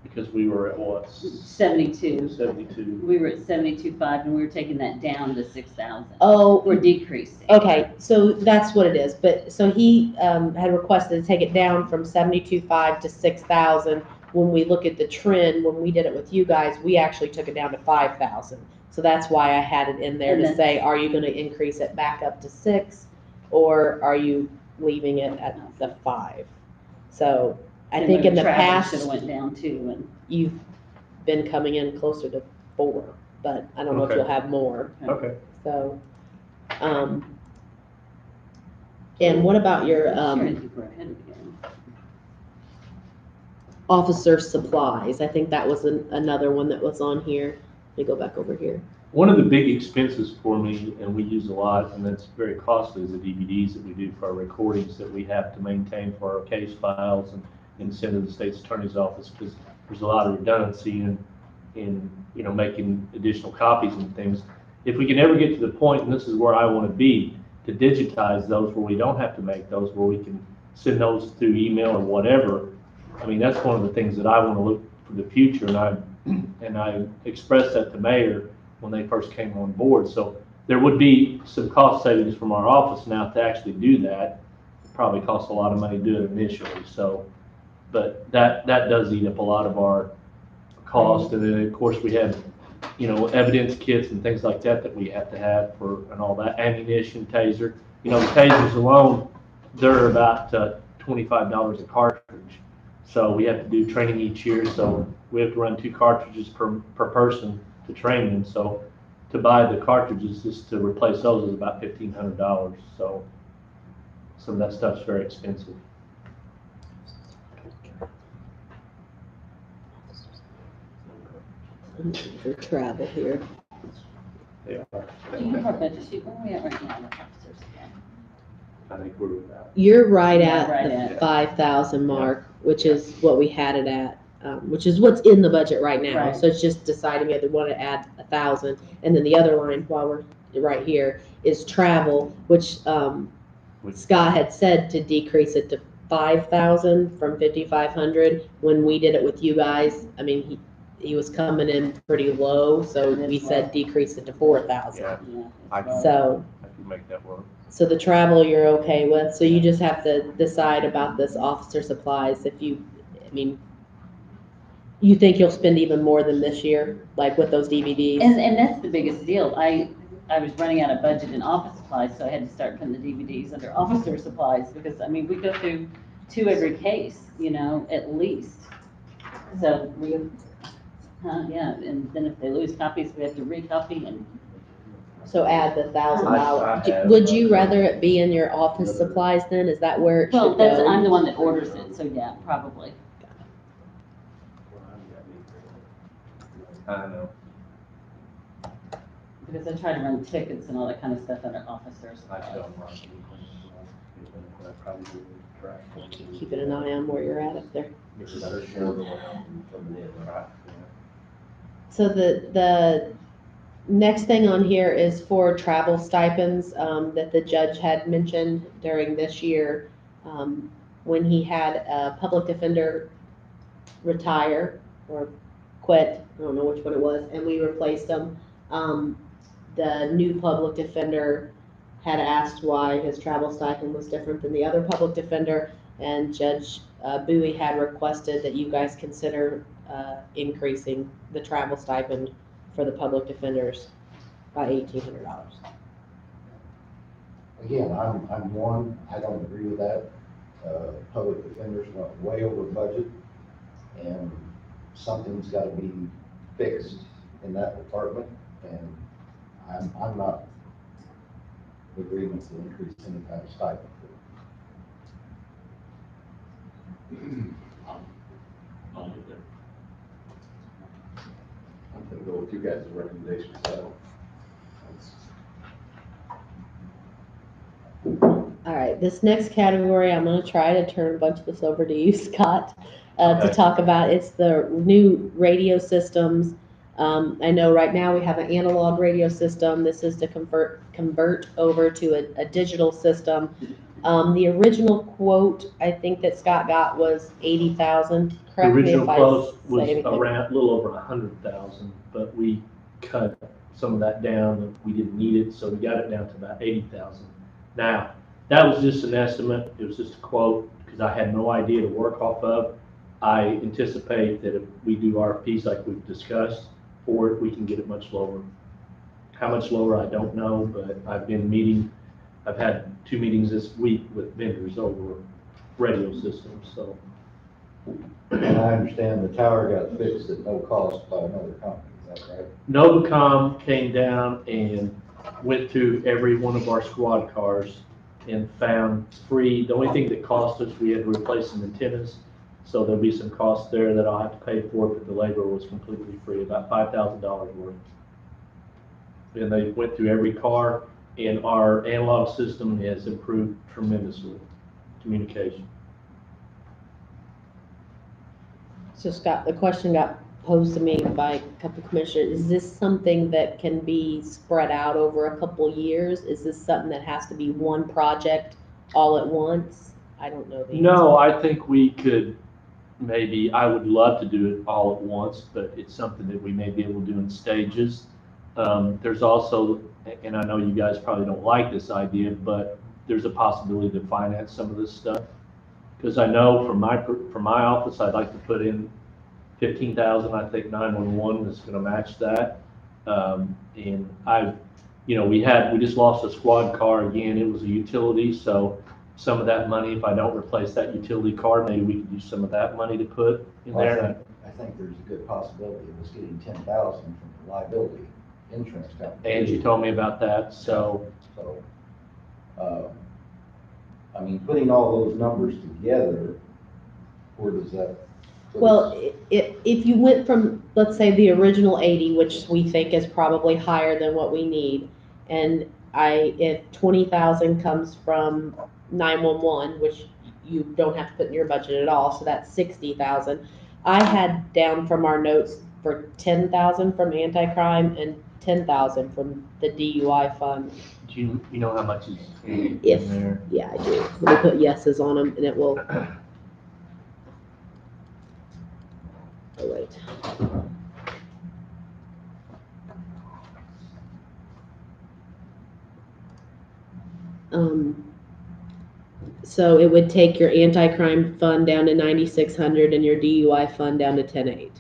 Because we were at what? 72. 72. We were at 72.5 and we were taking that down to 6,000. oh, We're decreasing. okay, so that's what it is, but, so he, had requested to take it down from 72.5 to 6,000. When we look at the trend, when we did it with you guys, we actually took it down to 5,000. So that's why I had it in there And to then- say, are you gonna increase it back up to 6? Or are you leaving it at the 5? So, I And think in the travel past, Should've went down too, and you've been coming in closer to 4, but I don't know if Okay. you'll have more, Okay. so. And what about your, sure, I think we're ahead of the game. officer supplies? I think that was another one that was on here. Let me go back over here. One of the big expenses for me, and we use a lot, and that's very costly, is the DVDs that we do for our recordings that we have to maintain for our case files and send to the state's attorney's office, because there's a lot of redundancy in, you know, making additional copies and things. If we can ever get to the point, and this is where I want to be, to digitize those where we don't have to make those, where we can send those through email or whatever. I mean, that's one of the things that I want to look for the future, and I expressed that to Mayor when they first came on board. So there would be some cost savings from our office now to actually do that. It probably costs a lot of money to do it initially, so, but that does eat up a lot of our cost. And then, of course, we have, you know, evidence kits and things like that we have to have for, and all that, ammunition, taser. You know, the tasers alone, they're about $25 a cartridge. So we have to do training each year, so we have to run 2 cartridges per person to train them. So to buy the cartridges, just to replace those, is about $1,500. So some of that stuff's very expensive. For travel here. They are. Do you have our budget sheet? Where are we at right now? with officers? I think we're about. You're right Yeah, at right the at it. 5,000 mark, which is what we had it at, which is what's in the budget right now. Right. So it's just deciding whether we want to add 1,000. And then the other line, while we're right here, is travel, which Scott had said to decrease it to 5,000 from 5,500. When we did it with you guys, I mean, he was coming in pretty low, so we said decrease it to 4,000. Yeah, Yeah, I it's can- low. So, I can make that work. so the travel you're okay with, so you just have to decide about this officer supplies. If you, I mean, you think you'll spend even more than this year, like with those DVDs? And that's the biggest deal. I was running out of budget in office supplies, so I had to start putting the DVDs under officer supplies, because, I mean, we go through 2 every case, you know, at least. So we, yeah, and then if they lose copies, we have to recopy, and So add the I $1,000. have- Would you rather it be in your office supplies then? Is that where it well, should that's, I'm go? the one that orders it, so yeah, probably. I don't know. Because I try to run tickets and all that kind of stuff under officers. I don't run I probably do track. Keeping an eye on where you're at up there. It's better share the one coming in, right? So the next thing on here is for travel stipends, that the judge had mentioned during this year, when he had a public defender retire or quit, I don't know which one it was, and we replaced them. The new public defender had asked why his travel stipend was different than the other public defender, and Judge Bowie had requested that you guys consider increasing the travel stipend for the public defenders by $1,800. Again, I'm one, I don't agree with that. Public defenders went way over budget, and something's gotta be fixed in that department, and I'm not in agreement to increase any kind of stipend. I'll get there. I'm gonna go with you guys' recommendations, so. All right, this next category, I'm gonna try to turn a bunch of this over to you, Scott, to Okay. talk about. It's the new radio systems. I know right now we have an analog radio system. This is to convert over to a digital system. The original quote, I think that Scott got was 80,000. The Correct me original if I quote say was anything. around, a little over 100,000, but we cut some of that down, we didn't need it, so we got it down to about 80,000. Now, that was just an estimate, it was just a quote, because I had no idea to work off of. I anticipate that if we do RFPs like we've discussed for it, we can get it much lower. How much lower, I don't know, but I've had 2 meetings this week with vendors over radio systems, so. And I understand the tower got fixed at no cost by another company, is that right? Novacom came down and went through every one of our squad cars and found free, the only thing that cost us, we had to replace some antennas. So there'll be some cost there that I'll have to pay for, but the labor was completely free, about $5,000 worth. And they went through every car, and our analog system has improved tremendously, communication. So Scott, the question got posed to me by a couple commissioners. Is this something that can be spread out over a couple years? Is this something that has to be one project all at once? I don't know the answer. No, I think we could maybe, I would love to do it all at once, but it's something that we may be able to do in stages. There's also, and I know you guys probably don't like this idea, but there's a possibility to finance some of this stuff. Because I know from my office, I'd like to put in 15,000. I think 911 is going to match that. And we just lost a squad car again. It was a utility, so some of that money, if I don't replace that utility car, maybe we could use some of that money to put in there. I think there's a good possibility of us getting 10,000 from the liability insurance company. Angie told me about that, so. I mean, putting all those numbers together, where does that put us? Well, if you went from, let's say, the original 80, which we think is probably higher than what we need, and if 20,000 comes from 911, which you don't have to put in your budget at all, so that's 60,000. I had down from our notes for 10,000 from anti-crime and 10,000 from the DUI fund. Do you know how much is in If, there? yeah, I do. Let me put yeses on them and it will. Oh, wait. So it would take your anti-crime fund down to 9,600 and your DUI fund down to 10,800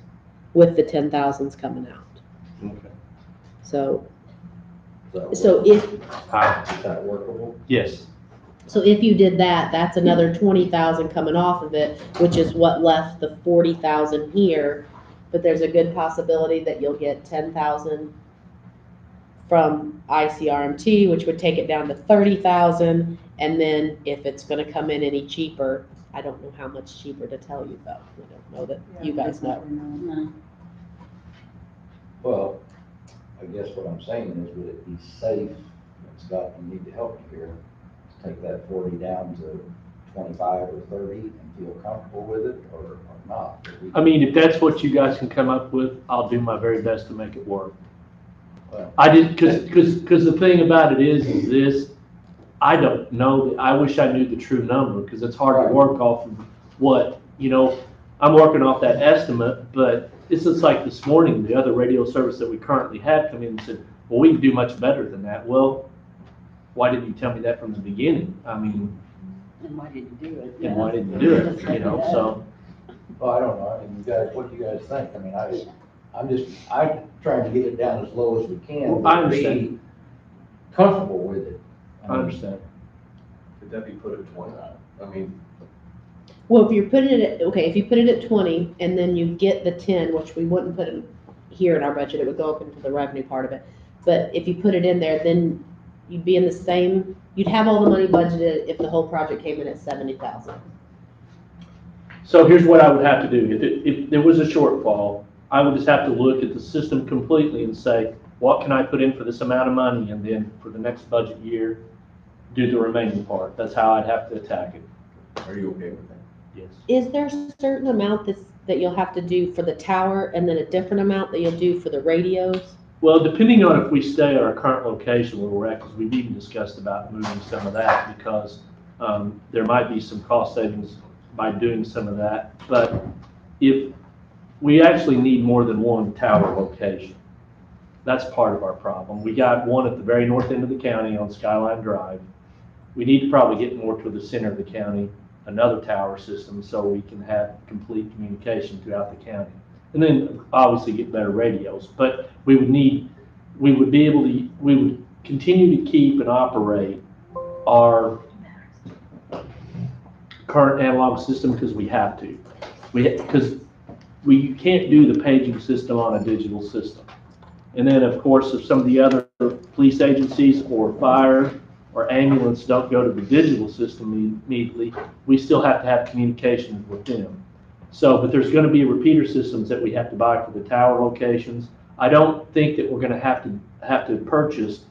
with the 10,000s coming out. Okay. So Is if, that workable? Yes. so if you did that, that's another 20,000 coming off of it, which is what left the 40,000 here. But there's a good possibility that you'll get 10,000 from ICRMT, which would take it down to 30,000. And then if it's gonna come in any cheaper, I don't know how much cheaper to tell you though. We don't know that, you guys know. No. Well, I guess what I'm saying is, would it be safe, and Scott, you need to help me here, to take that 40 down to 25 or 30 and feel comfortable with it, or not? I mean, if that's what you guys can come up with, I'll do my very best to make it work. Well, I did, because the thing about it is this, I don't know, I wish I knew the true number, because it's hard to work off of what, I'm working off that estimate, but it's just like this morning, the other radio service that we currently have come in and said, well, we can do much better than that. Well, why didn't you tell me that from the beginning? I mean, And why did you do it? and why didn't you do it, so. Well, I don't know, I mean, you guys, what do you guys think? I mean, I'm trying to get it down as low as we can. I but be understand. comfortable with it. I understand. Could that be put at 20? I mean, Well, if you put it at, if you put it at 20 and then you get the 10, which we wouldn't put in here in our budget, it would go up into the revenue part of it. But if you put it in there, then you'd be in the same, you'd have all the money budgeted if the whole project came in at 70,000. So here's what I would have to do. If there was a shortfall, I would just have to look at the system completely and say, what can I put in for this amount of money? And then for the next budget year, do the remaining part. That's how I'd have to attack it. Are you okay with that? Yes. Is there a certain amount that you'll have to do for the tower and then a different amount that you'll do for the radios? Well, depending on if we stay at our current location where we're at, because we've even discussed about moving some of that, because there might be some cost savings by doing some of that. But if we actually need more than one tower location, that's part of our problem. We got one at the very north end of the county on Skyline Drive. We need to probably get more to the center of the county, another tower system, so we can have complete communication throughout the county. And then obviously get better radios, but we would continue to keep and operate our current analog system because we have to. Because we can't do the paging system on a digital system. And then, of course, if some of the other police agencies or fire or ambulance don't go to the digital system immediately, we still have to have communication with them. So, but there's going to be repeater systems that we have to buy for the tower locations. I don't think that we're going to have to purchase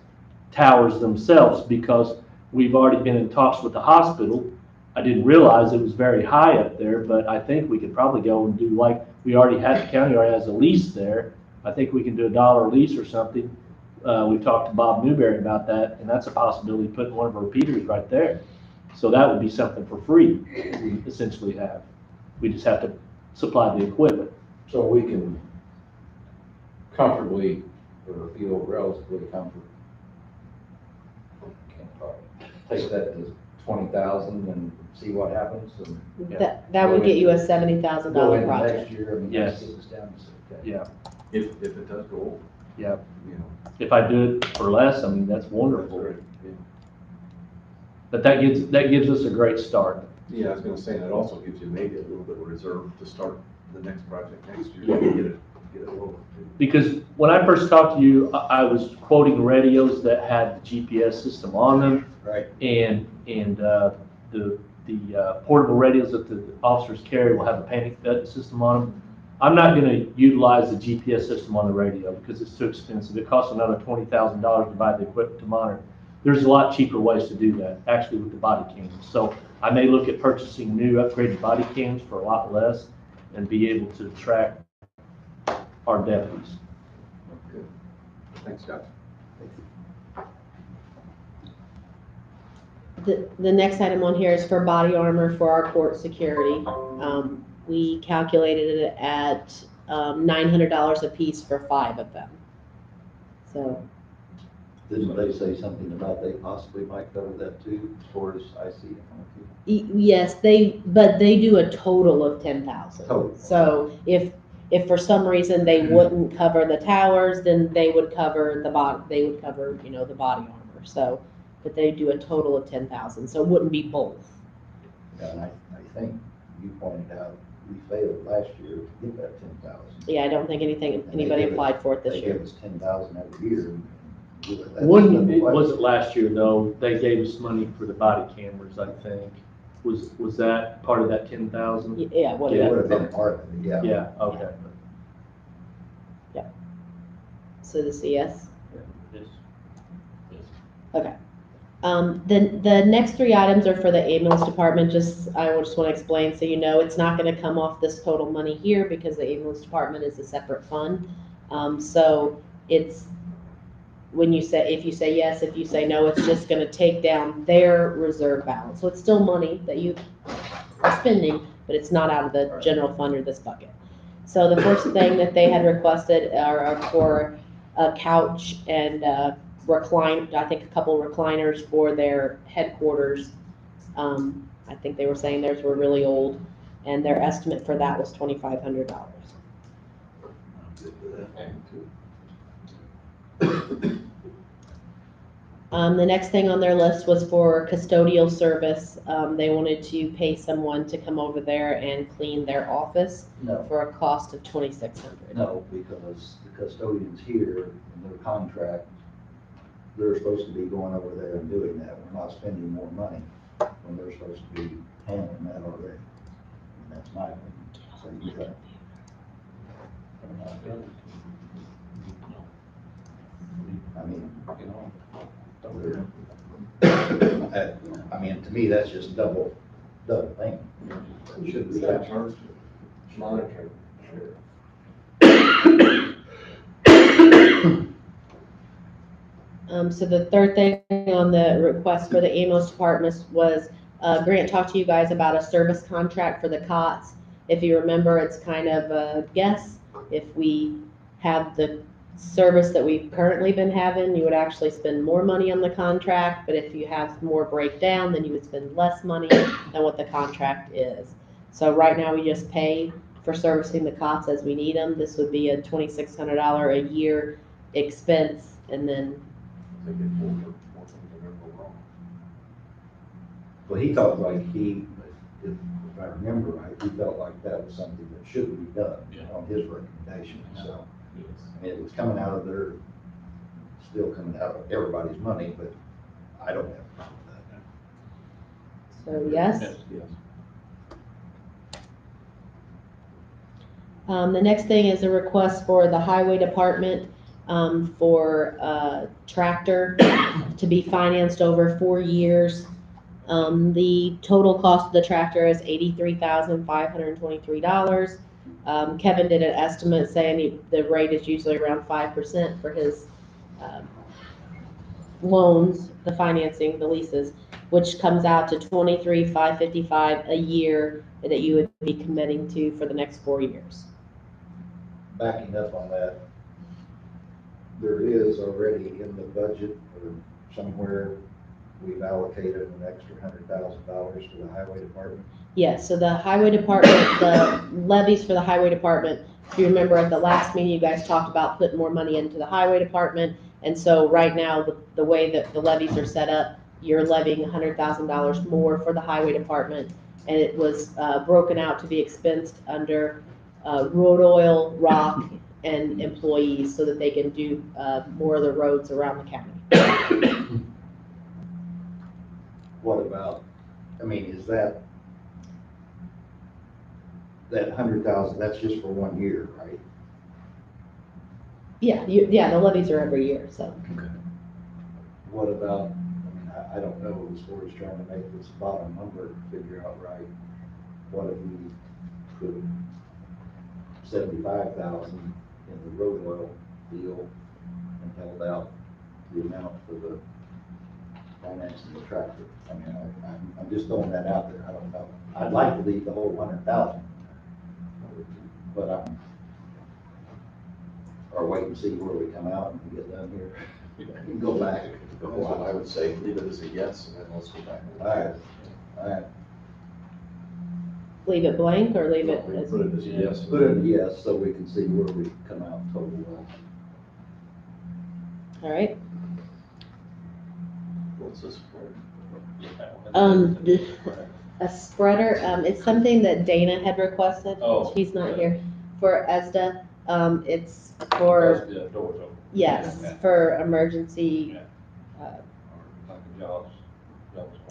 towers themselves because we've already been in talks with the hospital. I didn't realize it was very high up there, but I think we could probably go and do like we already had, the county already has a lease there. I think we can do $1 lease or something. We talked to Bob Newberry about that, and that's a possibility, putting one of our repeaters right there. So that would be something for free, we essentially have. We just have to supply the equipment. So we can comfortably, or feel relatively comfortable. Take that to 20,000 and see what happens and. That would get you a $70,000 Go into project. next year, I mean, Yes. that's down to, okay. Yeah, If it does go over, yeah. you know. If I do it for less, I mean, that's wonderful. Yeah. But that gives us a great start. Yeah, I was gonna say, that also gives you maybe a little bit of reserve to start the next project next year, to get it rolling too. Because when I first talked to you, I was quoting radios that had the GPS system on them. Right. And the portable radios that the officers carry will have a panic button system on them. I'm not gonna utilize the GPS system on the radio because it's too expensive. It costs another $20,000 to buy the equipment to monitor. There's a lot cheaper ways to do that, actually with the body cams. So I may look at purchasing new upgraded body cams for a lot less and be able to track our deputies. Good. Thanks, Scott. The next item on here is for body armor for our court security. We calculated it at $900 a piece for 5 of them. So, Didn't they say something about they possibly might cover that too, as far as I see it? yes, but they do a total of 10,000. Total. So if for some reason they wouldn't cover the towers, then they would cover the body, the body armor. So, but they do a total of 10,000, so it wouldn't be both. Yeah, and I think you pointed out, we failed last year to get that 10,000. Yeah, I don't think anybody applied for it this They year. gave us 10,000 every year. Was it last year though? They gave us money for the body cameras, I think. Was that part of that 10,000? Yeah, It would have been part of it, yeah. Yeah, okay. So this is a yes? Yes. Okay. The next 3 items are for the ambulance department. I just want to explain so you know it's not going to come off this total money here because the ambulance department is a separate fund. So it's if you say yes, if you say no, it's just going to take down their reserve balance. So it's still money that you are spending, but it's not out of the general fund or this bucket. So the first thing that they had requested are for a couch and I think a couple recliners for their headquarters. I think they were saying theirs were really old, and their estimate for that was $2,500. The next thing on their list was for custodial service. They wanted to pay someone to come over there and clean their office No, for a cost of $2,600. no, because the custodians here, in their contract, they're supposed to be going over there and doing that. We're not spending more money when they're supposed to be handling that already. That's my opinion. So you think? I mean, I mean, to me, that's just double thing. It shouldn't be that. Monitoring. So the third thing on the request for the ambulance department was, Grant talked to you guys about a service contract for the cots. If you remember, it's kind of a guess. If we have the service that we've currently been having, you would actually spend more money on the contract, but if you have more breakdown, then you would spend less money than what the contract is. So right now, we just pay for servicing the cots as we need them. This would be a $2,600 a year expense, and then Well, he thought like if I remember right, he felt like that was something that should be done on his recommendation, so. I mean, it was coming out of their, still coming out of everybody's money, but I don't have a problem with that. so yes. The next thing is a request for the highway department, for a tractor to be financed over 4 years. The total cost of the tractor is $83,523. Kevin did an estimate saying the rate is usually around 5% for his loans, the financing, the leases, which comes out to $23,555 a year that you would be committing to for the next 4 years. Backing up on that, there is already in the budget or somewhere, we've allocated an extra $100,000 to the highway department. Yes, so the highway department, the levies for the highway department, if you remember at the last meeting, you guys talked about putting more money into the highway department. And so right now, the way that the levies are set up, you're levying $100,000 more for the highway department. And it was broken out to be expensed under road oil, rock, and employees so that they can do more of the roads around the county. What about, I mean, is that 100,000, that's just for 1 year, right? Yeah, the levies are every year, so. What about, I mean, I don't know, as far as trying to make this bottom number figure out right, what if we put 75,000 in the road oil deal and held out the amount for the financing the tractor? I mean, I'm just throwing that out there, I don't know. I'd like to leave the whole 100,000, but or wait and see where we come out and we get done here. And go back. Well, I would say leave it as a yes, and then let's go back. All right. Leave it blank or leave it as? Put it as a yes. Put it a yes, so we can see where we come out total well. All right. What's this for? A spreader, it's something that Dana had requested. Oh, She's not here. For ESDA, it's for, The doors open. yes, for emergency. Like a jobs.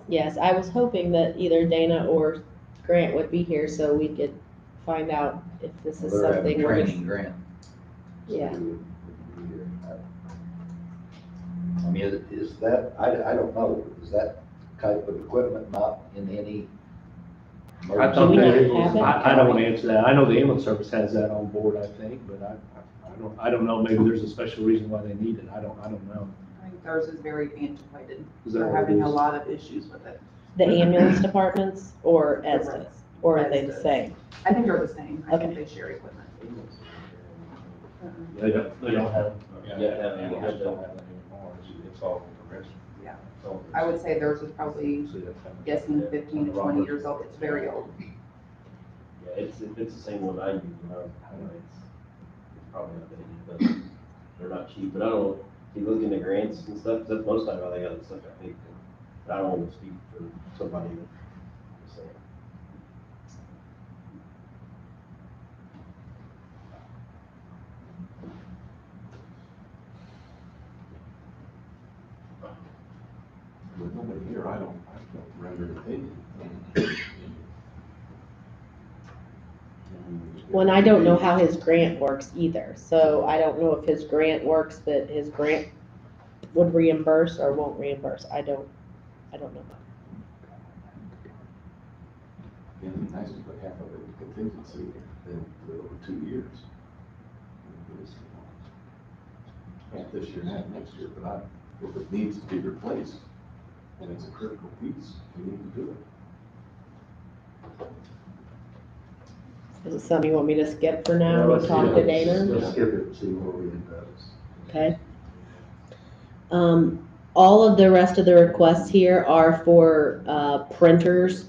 Yes, I was hoping that either Dana or Grant would be here so we could find out if this is They're having something. we're training grant. So Yeah. we would be here. I mean, is that, I don't know, is that type of equipment not in any? I thought we that, not have it? I don't want to answer that. I know the ambulance service has that on board, I think, but I don't know, maybe there's a special reason why they need it. I don't know. I think theirs is very antiquated. Is that They're what it having a is? lot of issues with it. The ambulance departments or ESDA, or are they the same? I think they're the same. I think Okay. they share equipment. They don't have. Yeah, don't have that anymore. It's all progressive. Yeah. It's all I would say theirs is probably guessing 15 to 20 years old. It's very old. Yeah, it's the same one I use, it's probably not dated, but they're not cheap, but I don't, if you look into grants and stuff, that's most of the time I think that's stuff I think, but I don't want to speak for somebody that, so. With nobody here, I don't render an opinion. Well, and I don't know how his grant works either, so I don't know if his grant works, that his grant would reimburse or won't reimburse, I don't know. It'd be nice to put half of it in contingency, then do it over 2 years. Half this year and half next year, but if it needs to be replaced, and it's a critical piece, we need to do it. Is it something you want me to skip for Yeah, now and let's talk do to it. Dana? Let's skip it and see where we end up. Okay. All of the rest of the requests here are for printers.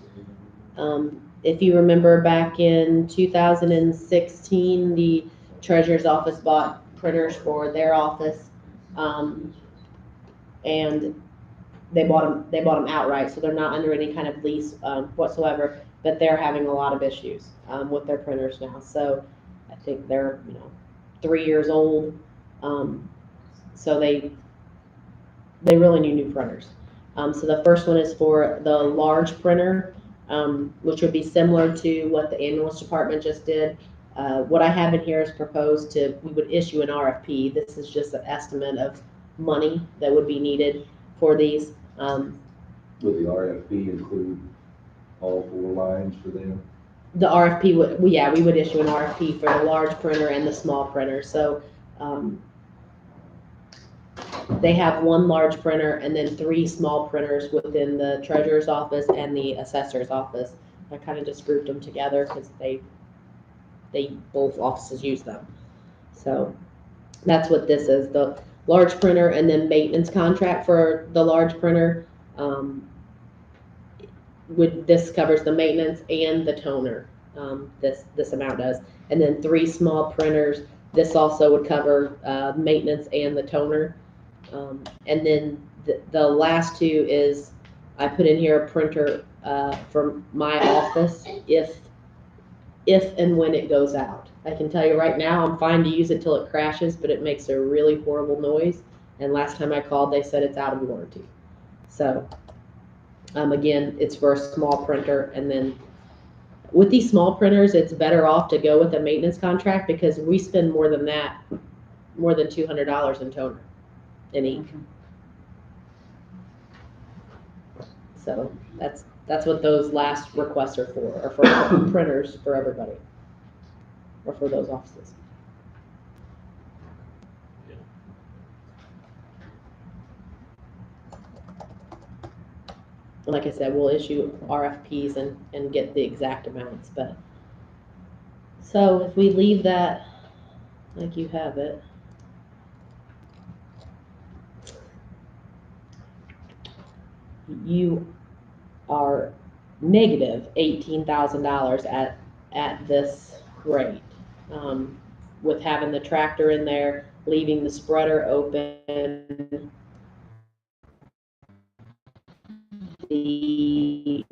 If you remember back in 2016, the treasurer's office bought printers for their office. And they bought them outright, so they're not under any kind of lease whatsoever, but they're having a lot of issues with their printers now. So I think they're 3 years old. So they really need new printers. So the first one is for the large printer, which would be similar to what the ambulance department just did. What I have in here is proposed we would issue an RFP. This is just an estimate of money that would be needed for these. Would the RFP include all 4 lines for them? The RFP we would issue an RFP for the large printer and the small printer. So they have 1 large printer and then 3 small printers within the treasurer's office and the assessor's office. I kind of just grouped them together because they both offices use them. So that's what this is, the large printer, and then maintenance contract for the large printer. This covers the maintenance and the toner. This amount does, and then 3 small printers. This also would cover maintenance and the toner. And then the last 2 is I put in here a printer for my office if and when it goes out. I can tell you right now, I'm fine to use it till it crashes, but it makes a really horrible noise. And last time I called, they said it's out of warranty. So again, it's for a small printer. And then with these small printers, it's better off to go with a maintenance contract because we spend more than that, more than $200 in toner and ink. So that's what those last requests are for printers for everybody, or for those offices. Like I said, we'll issue RFPs and get the exact amounts, but so if we leave that like you have it, you are negative $18,000 at this rate, with having the tractor in there, leaving the spreader open, the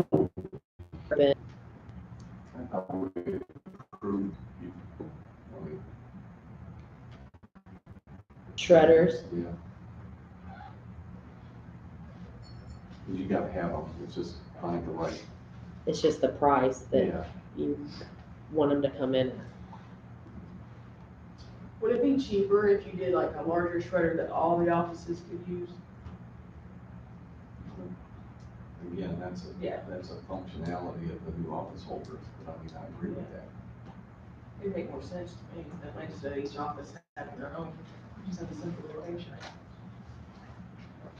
shredders. Yeah. You gotta have them, it's just find the right. It's just the price that Yeah. you want them to come in at. Would it be cheaper if you did like a larger shredder that all the offices could use? Again, that's Yeah. a functionality of the new office holders, but I mean, I agree with that. It'd make more sense to me than like, instead of each office having their own, just have a simple location.